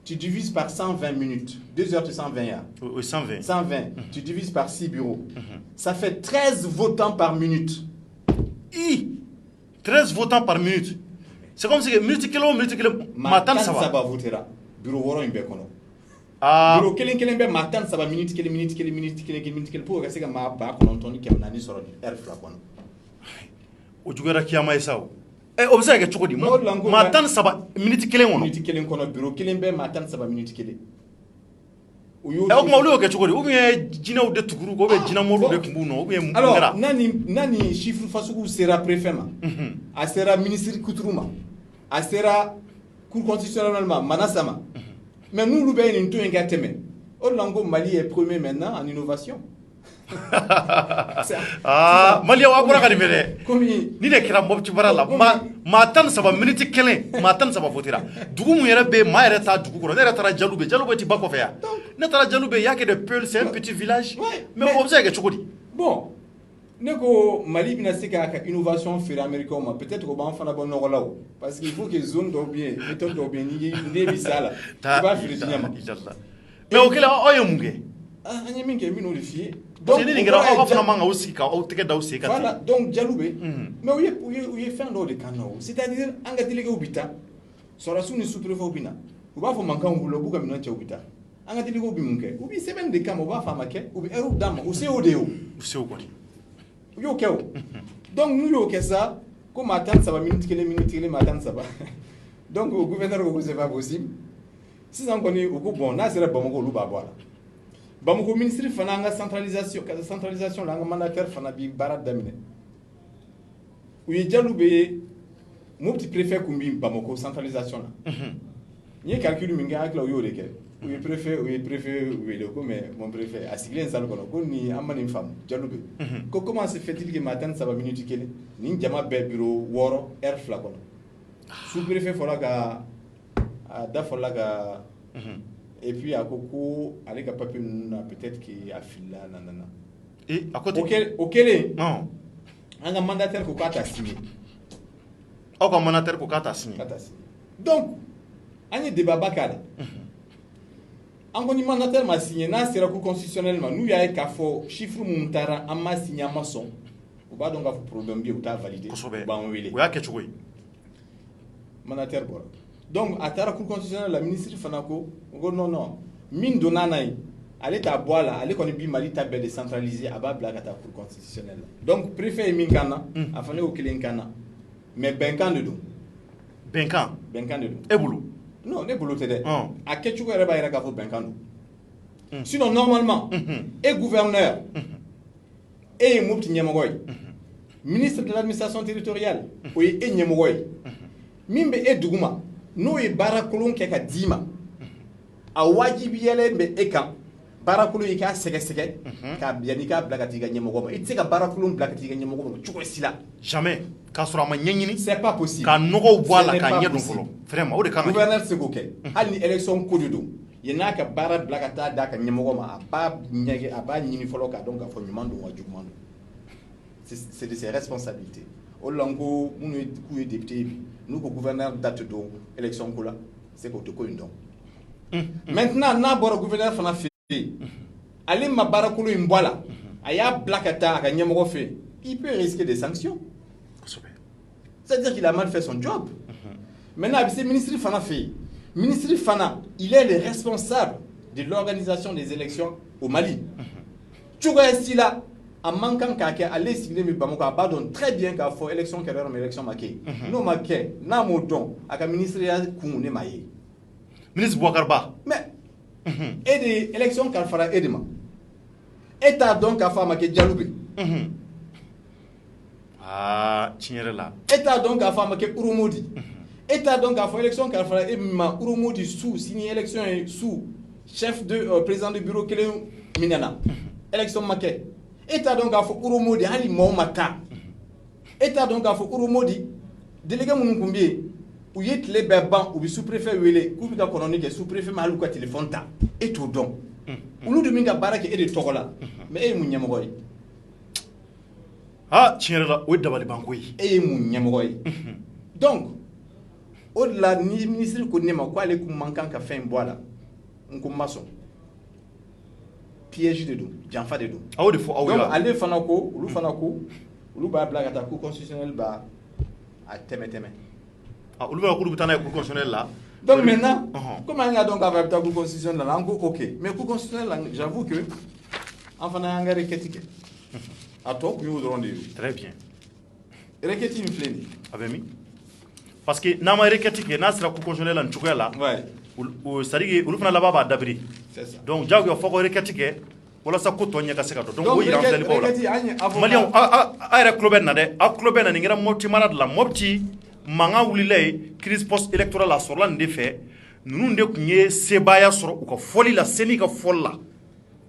Tu divises par 120 minutes. 2 heures de 120 heures. Oui, 120. 120. Tu divises par 6 bureaux. Ça fait 13 votants par minute. 13 votants par minute. C'est comme si minute kilo. Matin ça va. Votera. bureau wɔɔrɔ in bɛɛ kɔnɔ bureau kelen bɛ maa 13 minutes kelen pour ka se ka maa 9,400 sɔrɔ heure 2 kɔnɔ o juguyara kiyama ye sa o bɛ se ka kɛ cogo di maa 13 minutes kelen kɔnɔ minute kelen kɔnɔ bureau kelen bɛ maa 13 minutes kelen o kuma olu y'o kɛ cogo di ou bien jinɛw de tuguru ou bien jinɛmɔriw de tun b'u nɔ ou bien mun kɛra alors nani chiffre fasugu sera préfet ma a sera ministre Couture ma a sera cour constitutionnelle ma Manassa ma mais n'olu bɛ nin to in ka tɛmɛ o de la n ko Mali est premier maintenant en innovation Mali wa bɔra ka nin mɛn dɛ ni de kɛra Mopti baara la maa 13 minutes kelen maa 13 votera dugu mun yɛrɛ bɛ maa yɛrɛ taa dugu kɔnɔ ne yɛrɛ taara Jalube ti ba kɔfɛ yan ne taara Jalube y'a kɛ de Peul c'est un petit village mais o bɛ se ka kɛ cogo di bon ne ko Mali bɛna se k'a ka innovation feere américain ma peut-être ko b'an fana bɔ nɔgɔ la o parce que il faut que zone dɔw bɛ yen méthode dɔw bɛ yen n'i bɛ se a la i b'a feere diɲɛ ma mais o kɛlen aw ye mun kɛ an ye min kɛ n bɛn'o de f'i ye donc ni nin kɛra aw fana man k'aw sigi k'aw tɛgɛ da aw sen kan voilà donc Jalube mais u ye fɛn dɔw de kan na o c'est-à-dire an ka délégués bɛ taa sɔrɔdasiw ni sous-préfets bɛ na u b'a fɔ mankanw bolo u b'u ka minɛn cɛ u bɛ taa an ka délégués bɛ mun kɛ u bɛ sɛbɛnni de kama u b'a fɔ a ma kɛ u bɛ heure d'a ma u se o de ye o u se o kɔni u y'o kɛ o donc n'u y'o kɛ sa ko maa 13 minutes kelen maa 13 donc o gouverneur ko c'est pas possible sisan kɔni u ko bon n'a sera Bamako olu b'a bɔ a la Bamako ministre fana an ka centralisation la an ka mandataire fana bi baara daminɛ u ye Jalube ye Mopti préfet kun bi Bamako centralisation la n ye calcul min kɛ an hakili la u y'o de kɛ u ye préfet wele ko mais mon préfet a sigilen salle kɔnɔ ko ni an ma nin faamu Jalube ko comment se fait-il que maa 13 minutes kelen nin jama bɛɛ bureau 6 heure 2 kɔnɔ sous préfet fɔra ka a da fɔra ka et puis a ko ale ka papier ninnu na peut-être que a filila nanana a ko o kelen an ka mandataire ko k'a ta signé aw ka mandataire ko k'a ta signé donc an ye débat ba k'a la an ko ni mandataire ma signé n'a sera cour constitutionnelle ma n'u y'a ye k'a fɔ chiffre mun taara an ma signé an ma sɔn u b'a dɔn k'a fɔ problème bɛ yen u t'a valider u b'an wele o y'a kɛ cogo ye mandataire bɔra donc a taara cour constitutionnelle la ministre fana ko non min donna n'a ye ale t'a bɔ a la ale kɔni bi Mali ta bɛɛ décentraliser a b'a bila ka taa cour constitutionnelle la donc préfet ye min kan na a fana y'o kelen kan na mais bɛnkan de don bɛnkan de don e bolo non ne bolo tɛ dɛ a kɛcogo yɛrɛ b'a yɛrɛ k'a fɔ bɛnkan don sinon normalement e gouverneur e ye Mopti ɲɛmɔgɔ ye ministre de l'administration territoriale o ye e ɲɛmɔgɔ ye min bɛ e duguma n'o ye baara kolon kɛ ka d'i ma a wajibiyalen bɛ e kan baara kolon i k'a sɛgɛsɛgɛ k'a yanni k'a bila ka t'i ka ɲɛmɔgɔ ma i tɛ se ka baara kolon bila ka t'i ka ɲɛmɔgɔ ma cogo si la jamais k'a sɔrɔ a ma ɲɛɲini c'est pas possible ka nɔgɔw bɔ a la k'a ɲɛ dɔn fɔlɔ vraiment o de kan ka kɛ gouverneur tɛ se k'o kɛ hali ni élection ko de don yan'a ka baara bila ka taa d'a ka ɲɛmɔgɔ ma a b'a ɲini fɔlɔ k'a dɔn k'a fɔ ɲuman don wa juguman don c'est de ses responsabilités o la n ko minnu k'u ye député ye bi n'u ko gouverneur date don élection ko la c'est k'o tɛ ko in dɔn maintenant n'a bɔra gouverneur fana fɛ yen ale ma baara kolon in bɔ a la a y'a bila ka taa a ka ɲɛmɔgɔ fɛ yen il peut risquer des sanctions c'est-à-dire qu'il a mal fait son job maintenant a bɛ se ministre fana fɛ yen ministre fana il est le responsable de l'organisation des élections au Mali cogoya si la a man kan k'a kɛ ale sigilen bɛ Bamako a b'a dɔn très bien k'a fɔ élection kɛra yɔrɔ min élection ma kɛ n'o ma kɛ n'a m'o dɔn a ka ministériya kun ne m'a ye ministre Boubacar Ba mais e de élection kalifara e de ma e t'a dɔn k'a fɔ a ma kɛ Jalube tiɲɛ yɛrɛ la e t'a dɔn k'a fɔ a ma kɛ Urumodi e t'a dɔn k'a fɔ élection kalifara e min ma Urumodi si ni élection ye chef de président du bureau kelen minɛna élection ma kɛ e t'a dɔn k'a fɔ Urumodi hali maaw ma taa e t'a dɔn k'a fɔ Urumodi délégué minnu tun bɛ yen u ye tile bɛɛ ban u bɛ sous-préfet wele k'u bɛ ka kɔnɔni kɛ sous-préfet ma hali u ka téléphone ta e t'o dɔn olu de min ka baara kɛ e de tɔgɔ la mais e ye mun ɲɛmɔgɔ ye tiɲɛ yɛrɛ la o ye dabalibanko ye e ye mun ɲɛmɔgɔ ye donc o de la ni ministre ko ne ma k'ale kun man kan ka fɛn bɔ a la n ko n ma sɔn piège de don janfa de don aw de fɔ aw donc ale fana ko olu b'a bila ka taa cour constitutionnelle ba a tɛmɛ olu b'a k'olu bɛ taa n'a ye cour constitutionnelle la Donc maintenant, comment il y a donc avec la Cour constitutionnelle là, ok. Mais Cour constitutionnelle, j'avoue que, enfin, on a un requête. À toi, nous aurons des. Très bien. Requête une flène. Avec mi. Parce que n'a ma requête que n'a sera Cour constitutionnelle en Tchouka là. Ouais. C'est-à-dire que l'oufna là-bas d'abri. C'est ça. Donc, j'ai eu faut requête que. Voilà ça coûte tonnier cassé donc oui il requête Malion a club na de a club na ngira moti marad la moti manga wulilay crise post électorale la sur la ndefe nunu nde kunye sebaya soro u ka foli la seni ka folla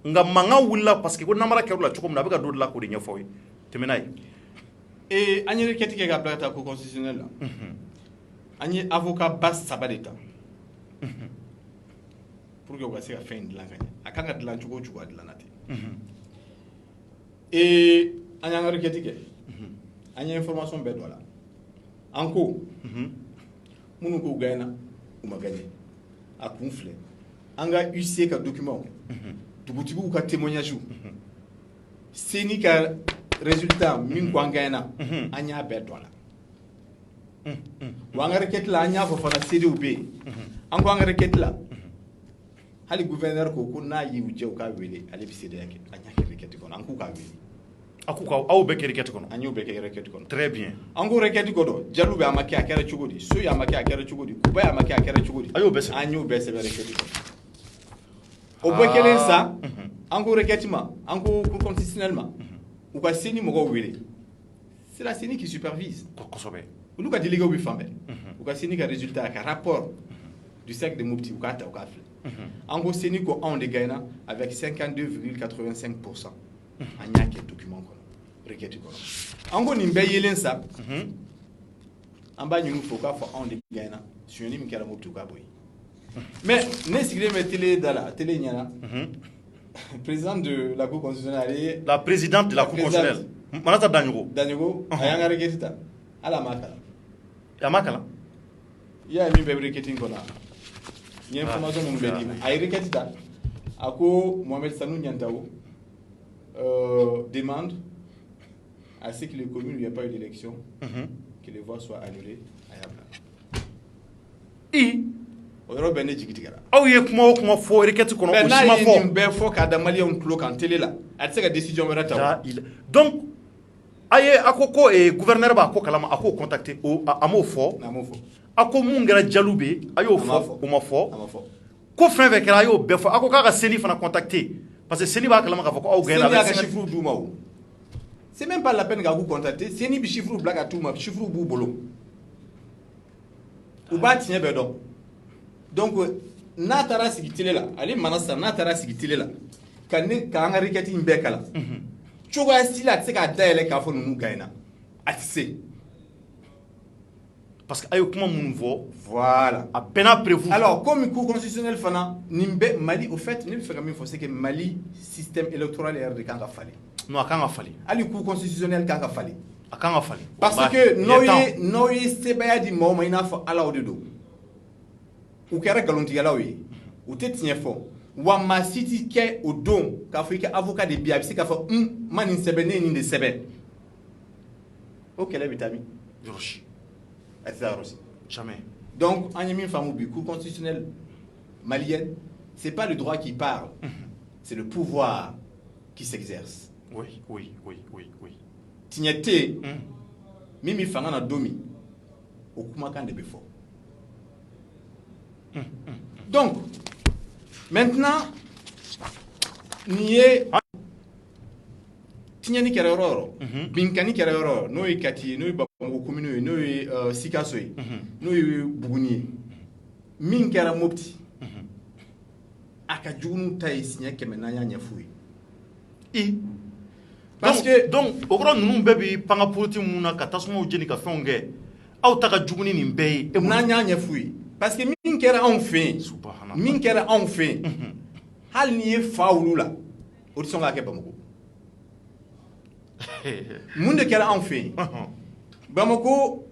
nga manga wulila parce que ko namara kero la chukom na be ka do la ko de nyafoy temenay et ani requête ke ga plata Cour constitutionnelle là ani avocat bas sabadeta pour que vous se faire de la gagne a kan de la chugo chugo de la nati et ani an requête ke ani information be do la anko munu ko gayna ou ma gagné a conflé anga UC ka document tugutibu ka témoignage seni ka résultat min ko gayna anya be do la wanga requête la anya fo fana CDOB anko anga requête la hali gouverneur ko na yi wuje ka wele ali bi CDA ke anya ke requête ko anko ka wele akuka aw be requête kono anyo be requête kono très bien ango requête ko do jalu be amaki akere chugodi so ya amaki akere chugodi kuba ya amaki akere chugodi ayo be se anyo be se requête ko o bo kelen sa ango requête ma ango Cour constitutionnellement ou ka seni mo go wele c'est la CENI qui supervise ko sobe ou ka délégué ou fambe ou ka CENI ka résultat ka rapport du cercle de Mopti ou ka ta ou ka fait ango CENI ko on de gaina avec 52,85% anya ke document ko requête ko ango ni mbe yelen sa amba nyunu fo ka fo on de gaina suoni mi kala Mopti ka boy mais ne sigre me télé dala télé nyana président de la Cour constitutionnelle la présidente de la Cour constitutionnelle manata Danyugo ayanga requête ta ala makala ya makala ya mi be requête ko na ni information mo be di ay requête ta ako Mohamed Sanou Niantao demande à ce que les communes où il n'y a pas eu d'élection, que les voix soient annulées à Yabla. Aw ye kuma fo requête kono o sima fo be fo ka da malien clo kan télé la a se ka décision wera ta donc aye akoko e gouverneur ba ko kalama ako contacter o amo fo ako mun ngara jalube ayo fo o ma fo ko fin avec ayo be fo ako ka seni fana contacter parce que seni ba kalama ka fo ko aw gaina avec chiffre du maou c'est même pas la peine ga vous contacter seni bi chiffre black à tout ma chiffre bu bolo ou ba tien be do donc n'a tara sigi télé la ali manasa n'a tara sigi télé la kan ne ka an requête mbe kala chogo asila se ka daele ka fo nu gaina atise parce que ayo kuma mun vo voilà a pena prévu alors comme Cour constitutionnelle fana nimbe Mali au fait ne fait comme il faut c'est que Mali système électoral est de kanga fali non kanga fali ali Cour constitutionnelle kanga fali akanga fali parce que noye sebaya di mo ina fo ala odedo ou kɛra galontigɛlaw ye u tɛ tiɲɛ fɔ wa maa si ti kɛ o don k'a fɔ i ka avocat de bi a bɛ se k'a fɔ ma nin sɛbɛn ne ye nin de sɛbɛn o kɛlɛ bɛ taa min yɔrɔsi a tɛ taa yɔrɔsi jamais donc an ye min faamu bi Cour constitutionnelle malienne c'est pas le droit qui parle c'est le pouvoir qui s'exerce oui tiɲɛ tɛ yen min bɛ fanga na don min o kumakan de bɛ fɔ. Donc, maintenant, nié tignani kɛra yɔrɔ yɔrɔ binkani kɛra yɔrɔ yɔrɔ n'o ye Kati ye n'o ye Bamakɔ commune ye n'o ye Sikaso ye n'o ye Buguni ye min kɛra Mopti a ka jugu n'u ta ye siɲɛ 100 n'an y'a ɲɛf'u ye parce que donc o kɔrɔ ninnu bɛɛ bi panga politique mun na ka tasumaw jeni ka fɛnw kɛ aw ta ka jugu ni nin bɛɛ ye n'an y'a ɲɛf'u ye parce que min kɛra anw fɛ yen hali n'i ye fa olu la o tɛ sɔn k'a kɛ Bamako mun de kɛra anw fɛ yen Bamako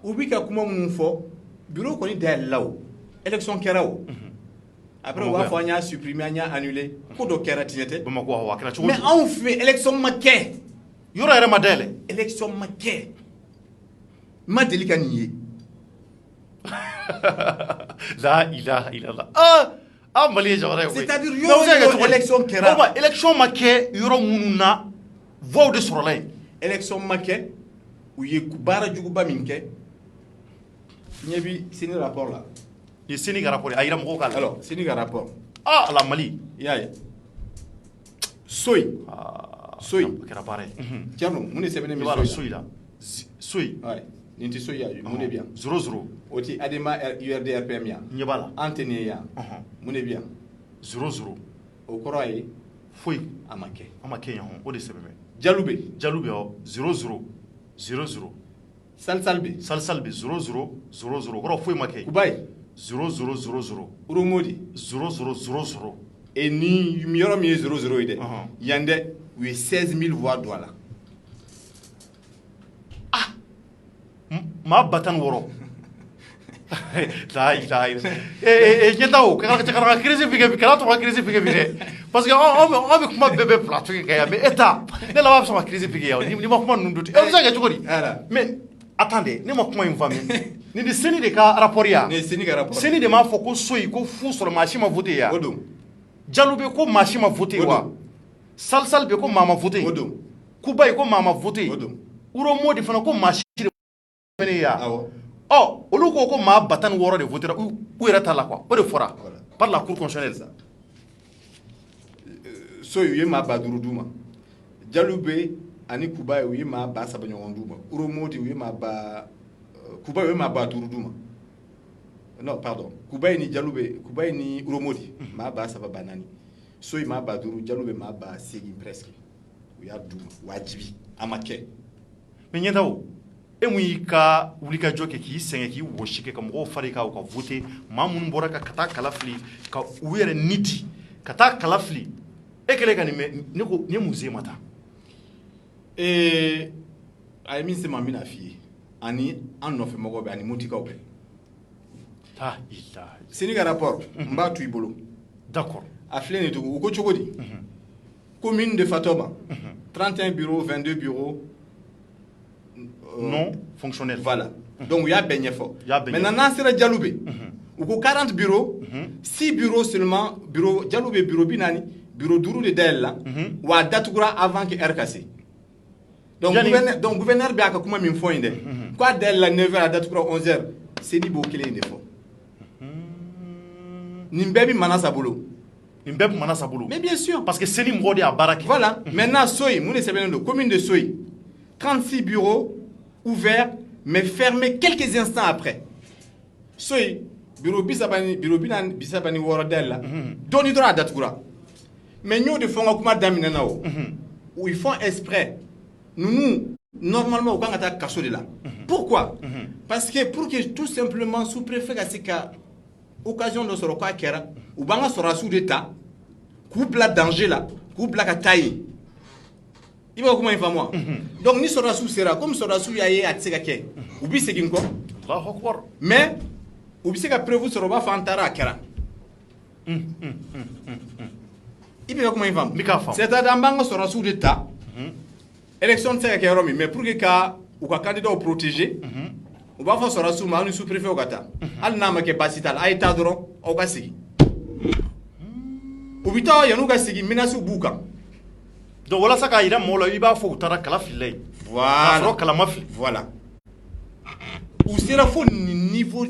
u bi ka kuma minnu fɔ bureau kɔni dayɛlɛla o élection kɛra o après u b'a fɔ an y'a supprimer an y'a annuler ko dɔ kɛra tiɲɛ tɛ Bamako a kɛra cogo mais anw fɛ yen élection ma kɛ yɔrɔ yɛrɛ ma dayɛlɛ élection ma kɛ ma deli ka nin ye La ilaha illallah. Ah Mali jamana. C'est-à-dire yo élection kera. Élection ma ke yoro mununa voix de sorolay. Élection ma ke où ye kubara juguba minke. Nyebi sini rapport là. Ye sini ga rapport ayira mo kala. Alors, sini ga rapport. Ah la Mali. Yaye. Soy. Soy. Kera pare. Tiano, mune sebene mi soy. Soy Soy là. Soy. Ouais. Ninti soy ya, mune bien. 0-0. Oti adema URDRPM ya. Nyebala. Antene ya. Mune bien. 0-0. Okoroye. Foi. Amake. Amake yan o de sebeme. Jaloube. Jaloube 0-0. 0-0. Salsalbe. Salsalbe 0-0. 0-0. Koro foi make. Kubai. 0-0. 0-0. Urumodi. 0-0. 0-0. Et ni miyoro mi 0-0 ide. Yande, oui 16 000 voix douala. Ma batan woro. La ilaha illallah. Kaka crise fike kala to crise fike parce que on be kuma bébé plateau ke ya mais état ne la va sama crise fike ya ni ma kuma nunduti e ça ga jogori mais attendez ne ma kuma infamé ni de seni de ka rapport ya Ne seni ga rapport seni de ma fo ko soyi ko fu sur machine ma voter ya Odum Jaloube ko machine ma voter wa Salsal be ko mama voter Odum Kubai ko mama voter Odum Uro modi fana ko machine ya Awo Oh, olu ko ma batan woro de voter ou era tala quoi o de fora par la cour constitutionnelle ça Soy ye ma baduru duma Jaloube ani Kubai ye ma ba sabanyon duma Uromodi ye ma ba Kubai ye ma ba duru duma Non, pardon. Kubai ni Jaloube, Kubai ni Uromodi, ma ba saba banani. Soy ma ba duru Jaloube ma ba segi presque. Uya duma, wajibi, amake. Mais nyendao emu ka wulika joke ki senge ki woshike ka mo fari ka ko voter mamun boraka kata kalafli ka uyere niti kata kalafli ekele ka ni ko ni musée mata ay min se mamina fi ani an no fe mogo be ani mutika obe ta illa Sénégal rapport mba tu ibolo d'accord afle ni to ko chogodi commune de Fatoma 31 bureaux 22 bureaux non fonctionnel voilà donc il y a ben fort Il y a ben maintenant sera Jaloube ou ko 40 bureaux 6 bureaux seulement bureau Jaloube bureau binani bureau duru de della wa datugura avant que RKC donc gouverneur bi aka kuma min foinde quoi della 9h à datugura 11h c'est ni bo kele inde fo nimbebi manasa bolo nimbebi manasa bolo mais bien sûr parce que c'est ni modi à baraki voilà maintenant Soy mon de commune de Soy 36 bureaux ouverts mais fermés quelques instants après Soy bureau bisabani woro della doni dora datugura mais nous de fond kuma damina nao où ils font exprès nous normalement quand on attaque kaso de là pourquoi parce que pour que tout simplement sous-préfet gasika occasion de se quoi kera ou banga sera sous d'état couple la danger là couple la taille il va comment il va moi donc ni sera sous sera comme sera sous yaye atseka ke ou bi segin ko Allahu akbar mais ou bi seka prévu sera ba fantara kera il va comment il va c'est-à-dire banga sera sous d'état élection tseka ke romi mais pour que ka ou ka candidat au protéger o b'a fɔ sɔrɔsiw ma aw ni sous-préfet ka taa hali n'a ma kɛ baasi t'a la a ye taa dɔrɔn aw ka sigi u bɛ taa yan'u ka sigi menaces b'u kan donc walasa k'a jira mɔgɔw la i b'a fɔ u taara kala filila yen k'a sɔrɔ kala ma fili voilà u sera fo nin niveau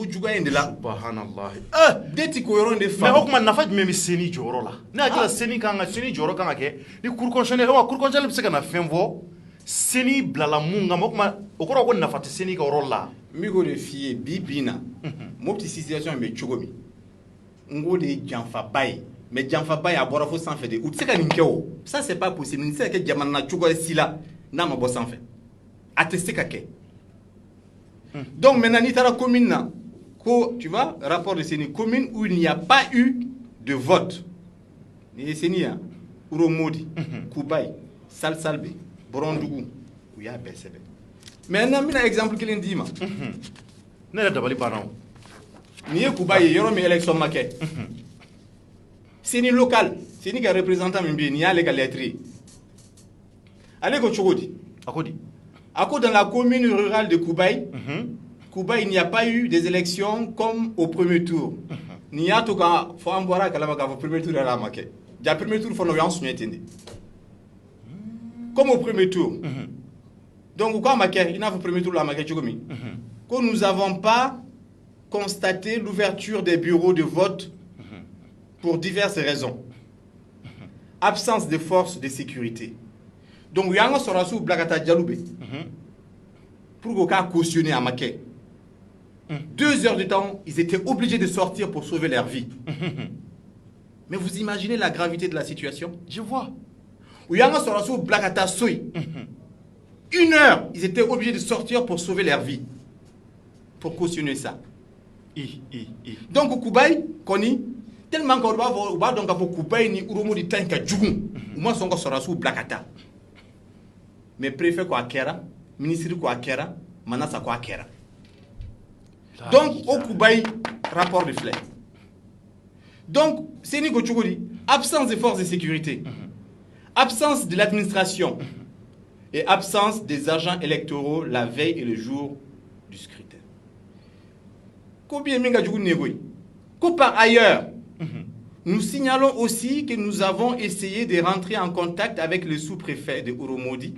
juguya in de la subhanallah den ti k'o yɔrɔ in de mais o faamu tuma nafa jumɛn bɛ seni jɔyɔrɔ la ne hakili la seni jɔyɔrɔ kan ka kɛ ni cour constitutionnelle wa cour constitutionnelle bɛ se ka na fɛn fɔ seni bilala mun kan o tuma o kɔrɔ ko nafa tɛ seni ka yɔrɔ la n bɛ k'o de f'i ye bi bi in na Mopti situation bɛ cogo min n k'o de ye janfaba ye mais janfaba ye a bɔra fo sanfɛ de u tɛ se ka nin kɛ o ça c'est pas possible nin tɛ se ka kɛ jamana na cogoya si la n'a ma bɔ sanfɛ a tɛ se ka kɛ donc maintenant n'i taara commune na ko tu vois rapport de Seni commune où il n'y a pas eu de vote ni ye Seni ya Uromodi Kubai Salsalbe Borondugu u y'a bɛɛ sɛbɛn maintenant n bɛna exemple kelen d'i ma ne yɛrɛ dabali banna o nin ye Kubai ye yɔrɔ min élection ma kɛ Seni local Seni ka représentant min bɛ yen nin y'ale ka lettre ye ale ko cogo di a ko di a ko dans la commune rurale de Kubai Cuba, il n'y a pas eu des élections comme au premier tour. Il y a tout cas, il faut avoir au premier tour à la maquette. Le premier tour, il faut nous soumettre. Comme au premier tour. Donc, quand il y a au premier tour, la maquette, que nous n'avons pas constaté l'ouverture des bureaux de vote pour diverses raisons. Absence de forces de sécurité. Donc, il y a un sous Blagata Djaloube pour qu'on ait cautionné à Maquet. 2 heures de temps, ils étaient obligés de sortir pour sauver leur vie. Mais vous imaginez la gravité de la situation? Je vois. Il y a un sous Blagata Soy. 1 heure, ils étaient obligés de sortir pour sauver leur vie. Pour cautionner ça. Donc, au Koubaï, Koni, tellement qu'on va donc pour Koubaï ni Uromo di Tanka Djougou. Moi, son gars sous Blakata. Mais préfet quoi Kera, ministre quoi Kera, Manasa quoi Kera. Donc, au Koubaï, rapport de flèche. Donc, c'est Nico Tchougoli, absence des forces de sécurité, absence de l'administration et absence des agents électoraux la veille et le jour du scrutin. Par ailleurs, nous signalons aussi que nous avons essayé de rentrer en contact avec le sous-préfet de Uromodi,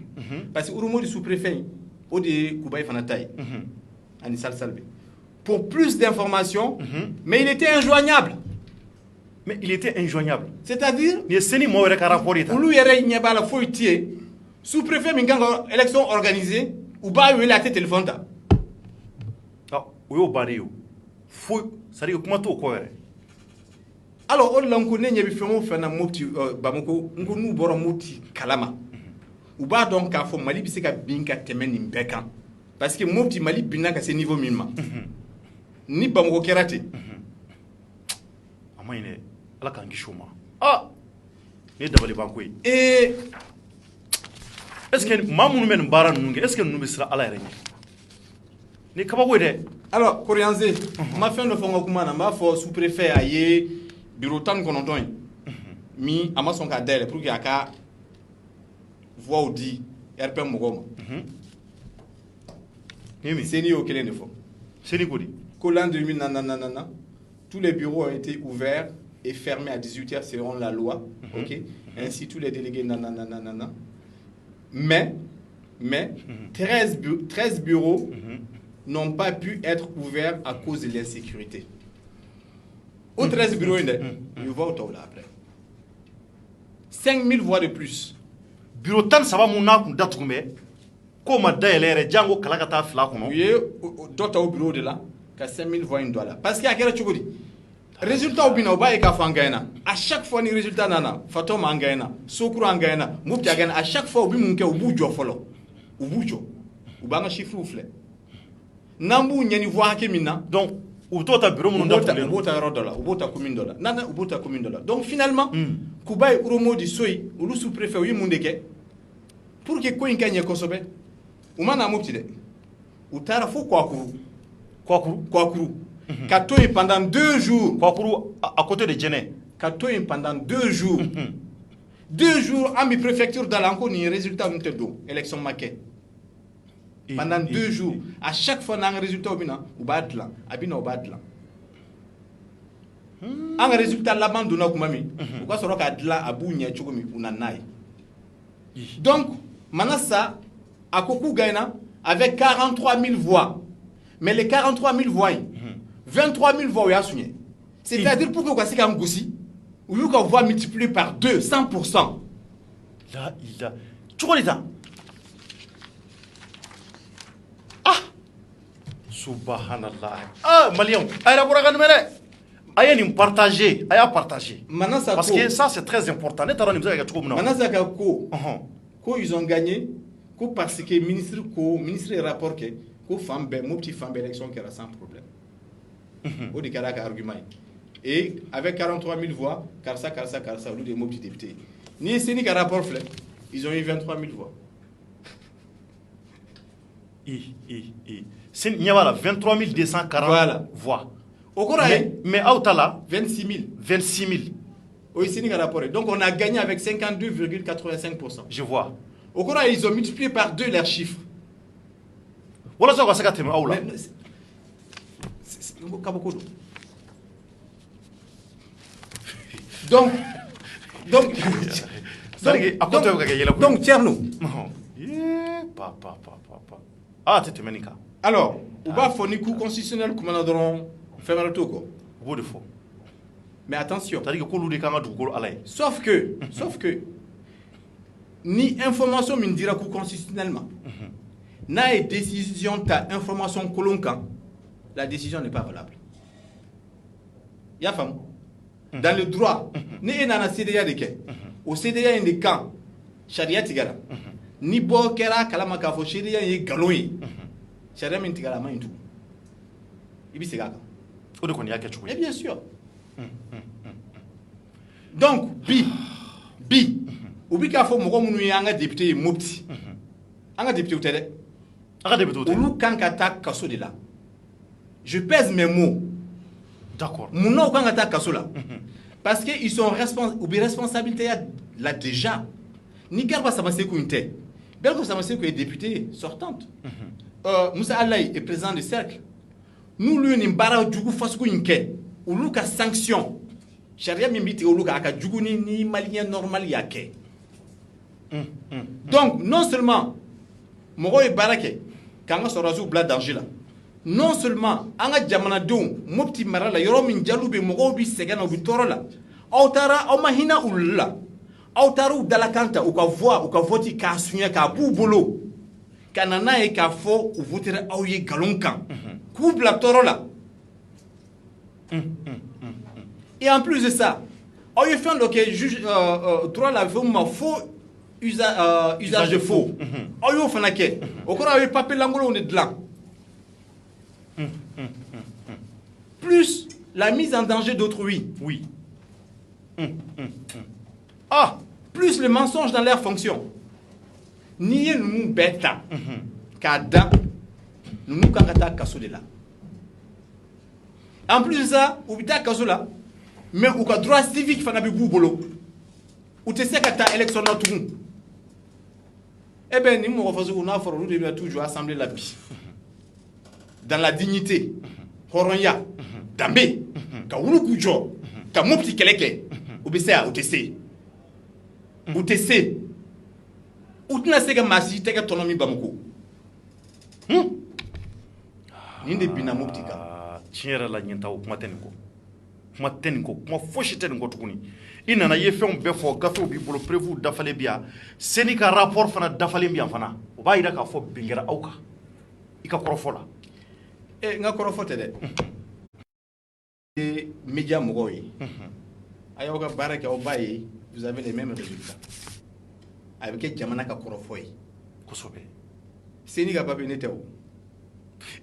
parce que Uromodi sous-préfet, au de Koubaï Fanataï, Anissal Salbe, pour plus d'informations, mais il était injoignable. Mais il était injoignable. C'est-à-dire, il y a la sous-préfet, élection organisée, ou bah, il a été téléphone. Ah, oui, ça dit comment tout quoi. Alors, on connaît n'y a fait un moti bamoko, nous boro moti kalama. Ou bah donc à fond Mali biseka binka temen imbekan. Parce que moti Mali binaka c'est niveau minima. Ni bamoko kerate. Amaine, ala kangi choma. Ah, et d'abord bankoui. Et est-ce que mamoun men baran nunge, est-ce que nous bisra ala rene? Ni kabawede. Alors, Koreanze, ma fin de fonds kumana ma fo sous-préfet aye bureau tan kononton. Mi ama son cadre pour qu'il y a voix ou dit RPM Mogoma. C'est ni au Kélé de fond. C'est ni Kodi. Colan 2000 nanana. Tous les bureaux ont été ouverts et fermés à 18h selon la loi. OK? Ainsi tous les délégués nanana. Mais 13 bureaux n'ont pas pu être ouverts à cause de l'insécurité. Au 13 bureaux, il va au tour après. 5000 voix de plus. Bureau tan ça va mon datoume. Comme d'ailleurs, Django Kalakata Flacono. Oui, au bureau de là, qu'à 5000 voix $1. Parce qu'il y a quel chose. Résultat au binoba et qu'à Fangaina. À chaque fois, les résultats nana, Fatom Angaina, Sokuru Angaina, Moutiagana, à chaque fois, au bimunke au bout du follow. Au bout du banga chiffre ou flé. Nambu nyani voix Kemina. Donc, ou toi, ta bureau, mon $1, ou $1, nana, ou $1. Donc, finalement, Kuba et Uromo di Soy, ou le sous-préfet, ou Yimundeke, pour que quoi incagne Kosobe, ou mana moutide, ou tara fou Kwakuru. Katoy pendant 2 jours. Kwakuru à côté de Djene. Katoy pendant 2 jours. 2 jours, à mi préfecture d'Alanko, ni résultat de élection maquette. Pendant 2 jours. À chaque fois, on a un résultat au bina, ou badlan. Abina au badlan. Un résultat là-bas, on a kumami. Ou quoi, sera qu'adla, abounya, tchokomi, ou nanai. Donc, maintenant ça, à Koku Gaïna, avec 43 000 voix. Mais les 43 000 voix, 23 000 voix, c'est-à-dire pour que vous fassiez un goussi, ou vous voix multipliée par 2, 100%. Là, il a. Tu vois les gens? Ah! Subhanallah. Ah, Malion, aïe la bourragan mele. Aïe, nous partager, aïe, partager. Parce que ça, c'est très important. Maintenant, ça, ils ont gagné, parce que le ministre rapport que mon petit femme élection qui era sans problème. Au décalage argument. Et avec 43 000 voix, car ça, au lieu de mon petit député. Ni c'est ni qu'un rapport flemme. Ils ont eu 23 000 voix. Il y a 23 240 voix. Au cours mais Aoutala, 26 000. 26 000. Oui, c'est un rapport. Donc on a gagné avec 52,85%. Je vois. Au cours ils ont multiplié par 2 leurs chiffres. Voilà ça, Kabokodo. Donc Tcherno. Ah, tu te mets. Alors, on va faire un coup constitutionnel comme on a fait le tour. Mais attention. Sauf que, ni information me dira coup constitutionnellement. N'a une décision ta information coloncan, la décision n'est pas valable. Il y a femme. Dans le droit, ni en a CDA de quai. Au CDA in de camp, charia tigara. Ni bo kera kalama ka fo sharia yi galoyi. Sharia min tigara ma intu. Ibi segaka. O de ko ni yake chuko. Et bien sûr. Donc bi ubi ka fo mogo munu yanga député mopti. Anga député utede. Anga député utede. Ulu kanka ta kaso de là. Je pèse mes mots. D'accord. Mouno kanka ta kaso là. Parce qu'ils sont responsabilités là déjà. Ni garba Samasekou inte. Belko Samasekou est député sortante. Moussa Allaï est président du cercle. Nous lui ni bara djugu fasku inke. Ou luka sanction. Sharia mimbiti ou luka aka djugu ni malien normal yake. Donc non seulement mogo e barake kanga sorazu bla danger là. Non seulement anga jamana dou mopti marala yoro min jalube mogo bi segana bi torola. Autara au mahina ulla. Autaru dalakanta ou ka voix ou ka voti ka sunya ka bubolo. Kanana e ka fo ou votere au ye galonkan. Kubla torola. Et en plus de ça, au ye fait que juge droit la ma faux usage de faux. Au yo fanake. Au kora ye papier langolo on est de là. Plus la mise en danger d'autrui. Oui. Ah, plus le mensonge dans leur fonction. Niye nous bêta. Kada nous kangata kaso de là. En plus de ça, ou bita kaso là, mais ou ka droit civique fana bi bolo. Ou te sekata élection na tout. Eh ben ni mo faso na foro nous devons toujours assembler la vie. Dans la dignité. Horonya, dambe, ka wulu kujo, ka mopti keleke, ou besa ou tese. Ou tese. Ou tna sega masi teka tonomi bamako. Ninde bina mopti ka. Tiɲɛ la ɲɛta o kuma tɛ nin ko kuma fosi tɛ nin kɔ tuguni i nana ye fɛnw bɛɛ fɔ gafew b'i bolo prévu dafalen bi yan seni ka rapport fana dafalen bi yan fana o b'a yira k'a fɔ bin kɛra aw kan i ka kɔrɔfɔ la nga kɔrɔfɔ tɛ dɛ média mɔgɔw ye a y'aw ka baara kɛ aw b'a ye vous avez les mêmes résultats a bɛ kɛ jamana ka kɔrɔfɔ ye kosɛbɛ seni ka papier ne tɛ o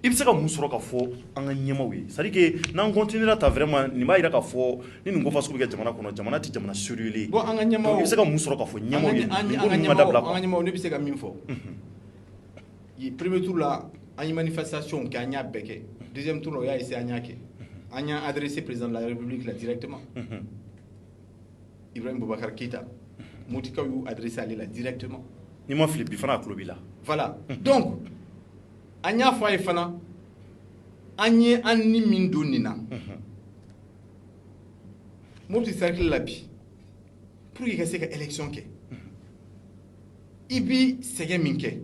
i bɛ se ka mun sɔrɔ ka fɔ an ka ɲɛmaw ye c'est à dire que n'an continuera ta vraiment nin b'a yira k'a fɔ ni nin ko fasugu bɛ kɛ jamana kɔnɔ jamana tɛ jamana sérieux bon an ka ɲɛmaw i bɛ se ka mun sɔrɔ ka fɔ ɲɛmaw ye an ka ɲɛmaw ne bɛ se ka min fɔ premier tour la an ye manifestation kɛ an y'a bɛɛ kɛ deuxième tour la o y'a essayé an y'a kɛ an y'a adressé président de la république là directement Ibrahim Boubacar Keïta Motikaw y'u adressé ale la directement n'i ma fili bi fana a tulo b'i la voilà donc an y'a fɔ a ye fana an ye an ni min don nin na Mopti cercle la bi pour que i ka se ka élection kɛ i bi sɛgɛn min kɛ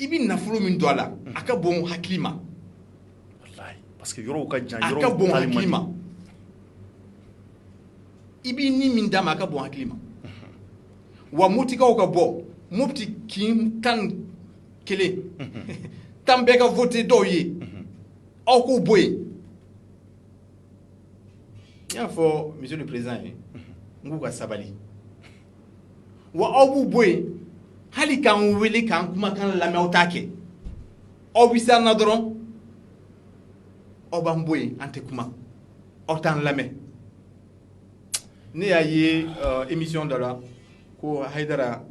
i bi nafolo min don a la a ka bon hakili ma wallahi parce que yɔrɔw ka jan a ka bon hakili ma i bi ni min d'a ma a ka bon hakili ma wa Motikaw ka bɔ Mopti kin 11 tan bɛɛ ka voté dɔw ye aw k'o bɔ yen n y'a fɔ monsieur le président ye n k'u ka sabali wa aw b'u bɔ yen hali k'an wele k'an kumakan lamɛn aw t'a kɛ aw bɛ s'an na dɔrɔn aw b'an bɔ yen an tɛ kuma aw t'an lamɛn ne y'a ye émission dɔ la ko Hayidara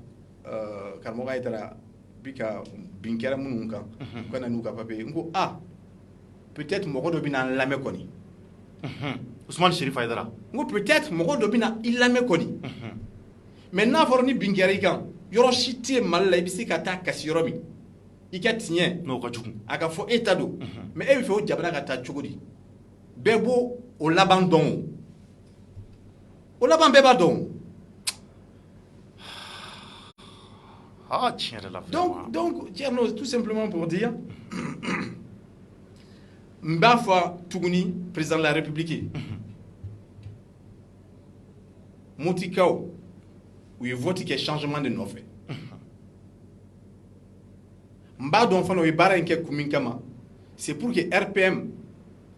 karamɔgɔ Hayidara bi ka bin kɛra minnu kan u ka na n'u ka papier n ko peut-être mɔgɔ dɔ bɛ na an lamɛn kɔni Ousmane Chérif Hayidara n ko peut-être mɔgɔ dɔ bɛ na i lamɛn kɔni mais n'a fɔra ni bin kɛra i kan yɔrɔ si tɛ Mali la i bɛ se ka taa kasi yɔrɔ min i ka tiɲɛ n'o ka jugu a ka fɔ e ta don mais e bɛ fɛ o jamana ka taa cogo di Bebo au l'abandon. Au laban bébadon. Ah, tiens, la Donc, Tierno, tout simplement pour dire, Mbafa Tougouni, président de la République, Moutikao, où il vote qu'il y ait changement de nom fait. Mba don fano ibara nke kuminkama, c'est pour que RPM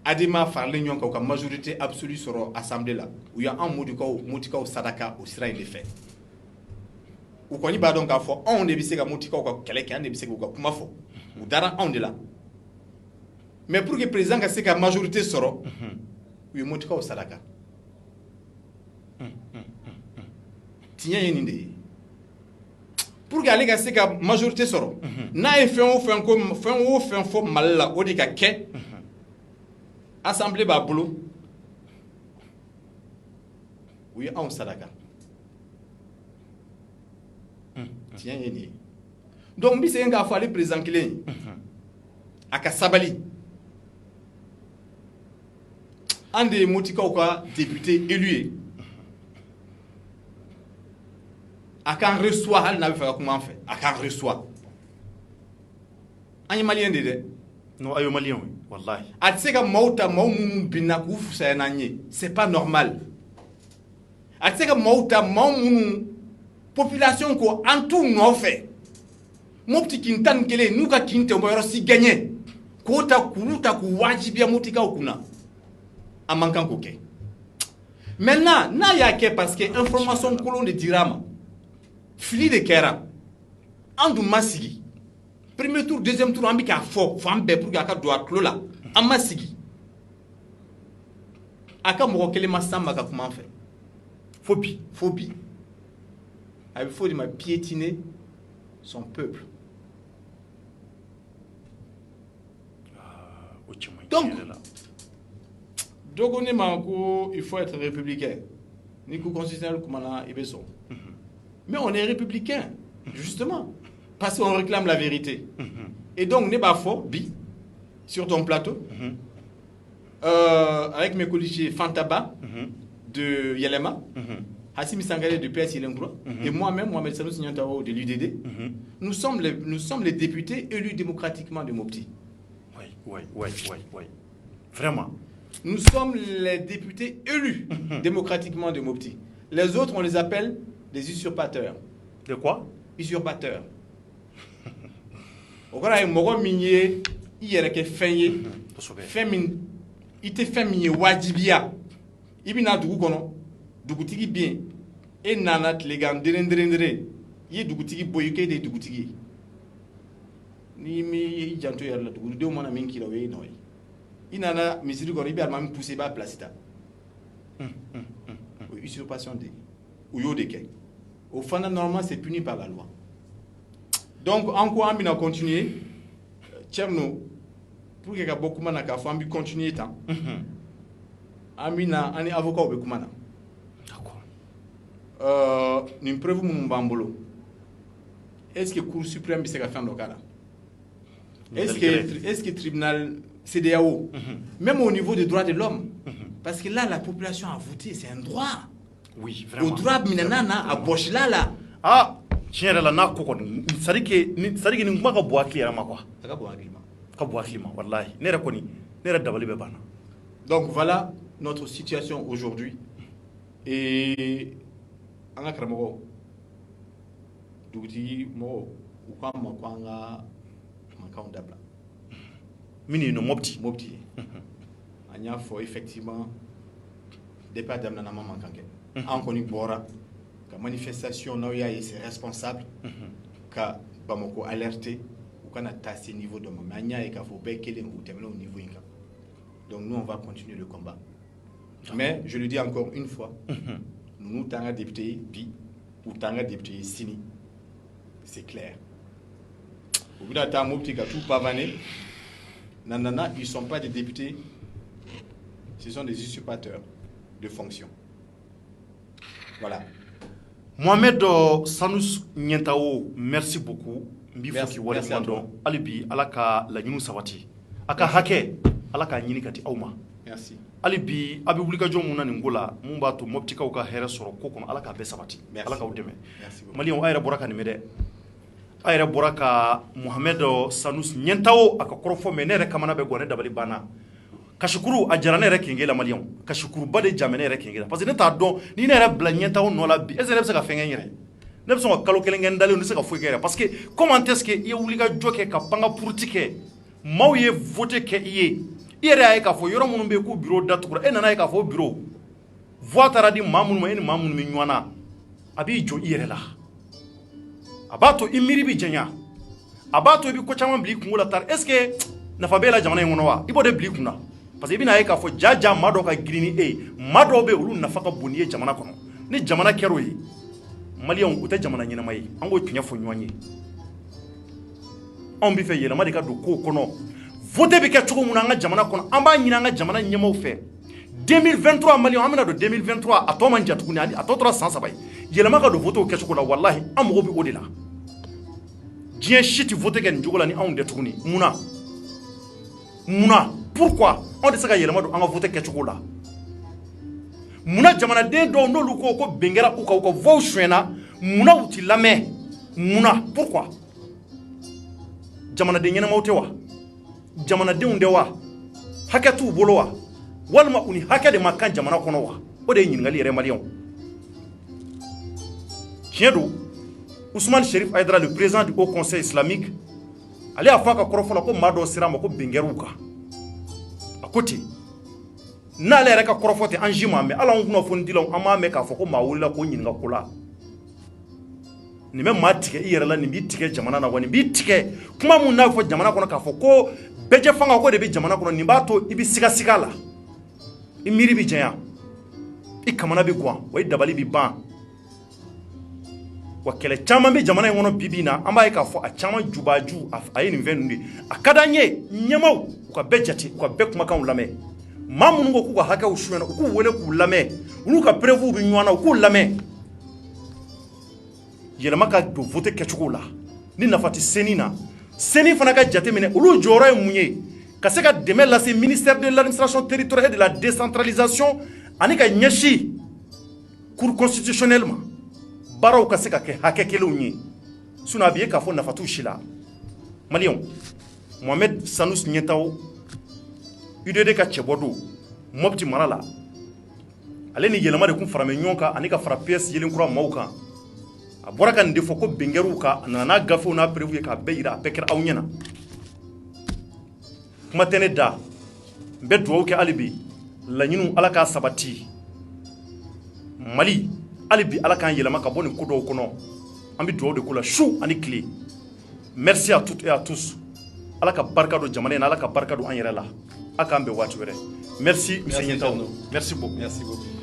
adima farle nyon ka majorité absolue sur l'Assemblée là, où il y a un Moutikao Sadaka au sera il est fait. Ou koni ba donc afo on debise ka Moutikao ka keleke an debise ka kuma fo. Ou dara on de là. Mais pour que le président ait la majorité soro, il monte au Sadaka. Tiens, il pour que la majorité soro, n'a fait un faux mal là, au dika ke, assemblée babolo, oui, on Sadaka. Tiens, il donc, si c'est un gars, il faut aller président qui est à Kassabali. Un des Moutikao député élu. À quand reçoit, elle n'avait fait comment fait. À quand reçoit. Un malien de non, ayo malien, oui, wallahi. A tseka mauta maum binakouf sa nanye. C'est pas normal. A tseka mauta maum population ko en tout non fait. Mon petit kintan kele nous ka kinte on va aussi gagner. Kota kuluta ku wajibia Moutikao kuna. En manquant coquet. Maintenant, n'a y a que parce que information colon de dirama, fili de kera, andou masigi. Premier tour, deuxième tour, on a fort, femme pour qu'il y ait droit clos en masigi. Aka mokele masamba ka comment faire? Phobie. Il faut piétiner son peuple. Donc, donc il faut être républicain. Nico constitutionnel mais on est républicain, justement, parce qu'on réclame la vérité. Et donc, n'est pas faux, sur ton plateau, avec mes collègues Fantaba de Yalema, Hassim Sangale de PS Ilengro, et moi-même, Mohamed Sanous Nyantao de l'UDD, nous sommes les députés élus démocratiquement de Mopti. Oui. Vraiment. Nous sommes les députés élus démocratiquement de Mopti. Les autres, on les appelle des usurpateurs. De quoi? Usurpateurs. Au cas où Moro Minier, il y a des faits, il te fait minier wajibia. Il y a des gens qui bien. Et nanat les gars, il y a des gens qui boyuke des gens. Ni mi janto yar la dugu de mona min kilo we noy inana misiri gori bi alma mi pousser ba placita usurpation de ou yo de ke au fond normalement c'est puni par la loi. Donc en quoi on a continuer tcherno pour que ka beaucoup mana ka fambi continuer tant amina ani avocat au bekumana d'accord ni preuve mon bambolo est-ce que cour suprême bi se ka faire ndokala. Est-ce que le tribunal CEDEAO, même au niveau des droits de l'homme, parce que là, la population a voté, c'est un droit. Oui, vraiment. Au droit, minana, à Bosch là. Ah, tiens, là, n'a quoi. C'est que nous m'avons boire clair, ma quoi. Wallahi. N'est-ce pas n'est-ce pas. Donc voilà notre situation aujourd'hui. Et en akramoko, douti mo ou quoi makwanga. Mini no mopti. Anya faut effectivement des pas d'amna na maman kanke. En koni bora ka manifestation na ya c'est responsable ka bamoko alerter ou kana tasser niveau de maman anya et ka faut be kele ou terminer au niveau inka. Donc nous on va continuer le combat. Mais je le dis encore une fois, nous tanga député bi ou tanga député sini. C'est clair. Au bout d'un temps, tout pavané. Nanana, ils ne sont pas des députés, ce sont des usurpateurs de fonction. Voilà. Mohamed Sanous Nyentao, merci beaucoup. Merci. Alibi, alaka la nyunu sawati. Aka hake, alaka nyini kati auma. Merci. Ali bi abi wulika jom mun na nin gola mun b'a to mobtikaw ka hɛrɛ sɔrɔ ko kɔnɔ ala k'a bɛɛ sabati ala k'aw dɛmɛ maliyɛnw a yɛrɛ bɔra ka nin mɛn dɛ a yɛrɛ bɔra ka Mohamed Sanusi ɲɛntaw a ka kɔrɔfɔ mɛ ne yɛrɛ kamana bɛ gɔ ne dabali banna kasikuru a jara ne yɛrɛ kinge la maliyɛnw kasikuruba de jama ne yɛrɛ kinge la parce que ne t'a dɔn ni ne yɛrɛ bila ɲɛntaw nɔ la bi est-ce que ne bɛ se ka fɛn kɛ n yɛrɛ ne bɛ sɔn ka kalo kelen kɛ n dalen ne bɛ se ka foyi kɛ yɛrɛ parce que comment est-ce que i ye wulikajɔ kɛ ka pan ka puruti kɛ maaw ye vote kɛ i ye i yɛrɛ y'a ye k'a fɔ yɔrɔ minnu bɛ yen ko bureau datugura e nana ye k'a fɔ bureau voix taara di maa minnu ma e ni maa minnu bɛ ɲɔgɔn na a b'i jɔ i yɛrɛ la a b'a to i miiri bɛ janya a b'a to i bɛ ko caman bila i kungo la tari est ce que nafa b'e la jamana in kɔnɔ wa i b'o de bila i kunna parce que i bɛna ye k'a fɔ jaja maa dɔw ka girin ni e ye maa dɔw bɛ yen olu nafa ka bon n'i ye jamana kɔnɔ ni jamana kɛr'o ye maliyɛnw u tɛ jamana ɲɛnama ye an k'o tiɲɛ fɔ ɲɔgɔn ye anw bɛ fɛ yɛlɛma de ka don kow kɔnɔ vote bɛ kɛ cogo min na an ka jamana kɔnɔ an b'a ɲini an ka jamana ɲɛmaaw fɛ 2023 maliyɛnw an bɛna don 2023 a tɔ man jan tuguni a tɔ tora san 3 ye yɛlɛma ka don votew kɛcogo la walahi an mago bɛ o de la diɲɛ si tɛ vote kɛ nin cogo la ni anw tɛ tuguni munna pourquoi anw tɛ se ka yɛlɛma don an ka vote kɛcogo la munna jamanaden dɔw n'olu ko bɛn kɛra u ka voix sonyɛna munna u tɛ lamɛn munna pourquoi jamanaden ɲɛnamaw tɛ wa jamanadenw tɛ wa hakɛ t'u bolo wa walima u ni hakɛ de ma kan jamana kɔnɔ wa o de ye ɲininkali yɛrɛ maliyɛnw tiɲɛ don Ousmane Cherif Aïdara le président du Haut Conseil islamique ale y'a fɔ a ka kɔrɔfɔ la ko maa dɔw sera a ma ko bɛn kɛr'u kan a ko ten n'ale yɛrɛ ka kɔrɔfɔ tɛ an si m'a mɛn hali anw kunnafonidilaw an m'a mɛn k'a fɔ ko maa wulila k'o ɲininka ko la nin bɛ maa tigɛ i yɛrɛ la nin b'i tigɛ jamana na wa nin b'i tigɛ kuma mun n'a fɔ jamana kɔnɔ k'a fɔ ko bɛɛ fanga ko de bɛ jamana kɔnɔ nin b'a to i bɛ siga a la i miiri bɛ janya i kamana bɛ gan wa i dabali bɛ ban wa kɛlɛ caman bɛ jamana in kɔnɔ bi na an b'a ye k'a fɔ a caman jubaju a ye nin fɛn ninnu de a ka d'an ye ɲɛmaaw u ka bɛɛ jate u ka bɛɛ kumakanw lamɛn maa minnu ko k'u ka hakɛw sonyɛna u k'u wele k'u lamɛn olu ka preuve bɛ ɲɔgɔn na u k'u lamɛn yɛlɛma ka don vote kɛcogo la ni nafa tɛ seni na seni fana ka jate minɛ olu jɔyɔrɔ ye mun ye ka se ka dɛmɛ lase ministère de l'administration territoriale et de la décentralisation ani ka ɲɛsin cour constitutionnelle ma baaraw ka se ka kɛ hakɛ kelenw ye sinon a bɛ ye k'a fɔ nafa t'u si la maliyɛnw Mohamed Sanusi ɲɛtaw UDD ka cɛbɔ don Mopti mara la ale ni yɛlɛma de tun faralen ɲɔgɔn kan ani ka fara PS Yelenkura maaw kan a bɔra ka nin de fɔ ko bɛn kɛr'u kan a nana n'a gafew n'a preuve ye k'a bɛɛ yira a bɛɛ kɛra aw ɲɛna kuma tɛ ne da n bɛ dugawu kɛ hali bi laɲiniw ala k'a sabati Mali hali bi ala k'an yɛlɛma ka bɔ nin ko dɔw kɔnɔ an bɛ dugawu de k'o la su ani tile merci à toutes et à tous ala ka barika don jamana in na ala ka barika don an yɛrɛ la a k'an bɛn waati wɛrɛ merci monsieur Ɲɛntaw merci beaucoup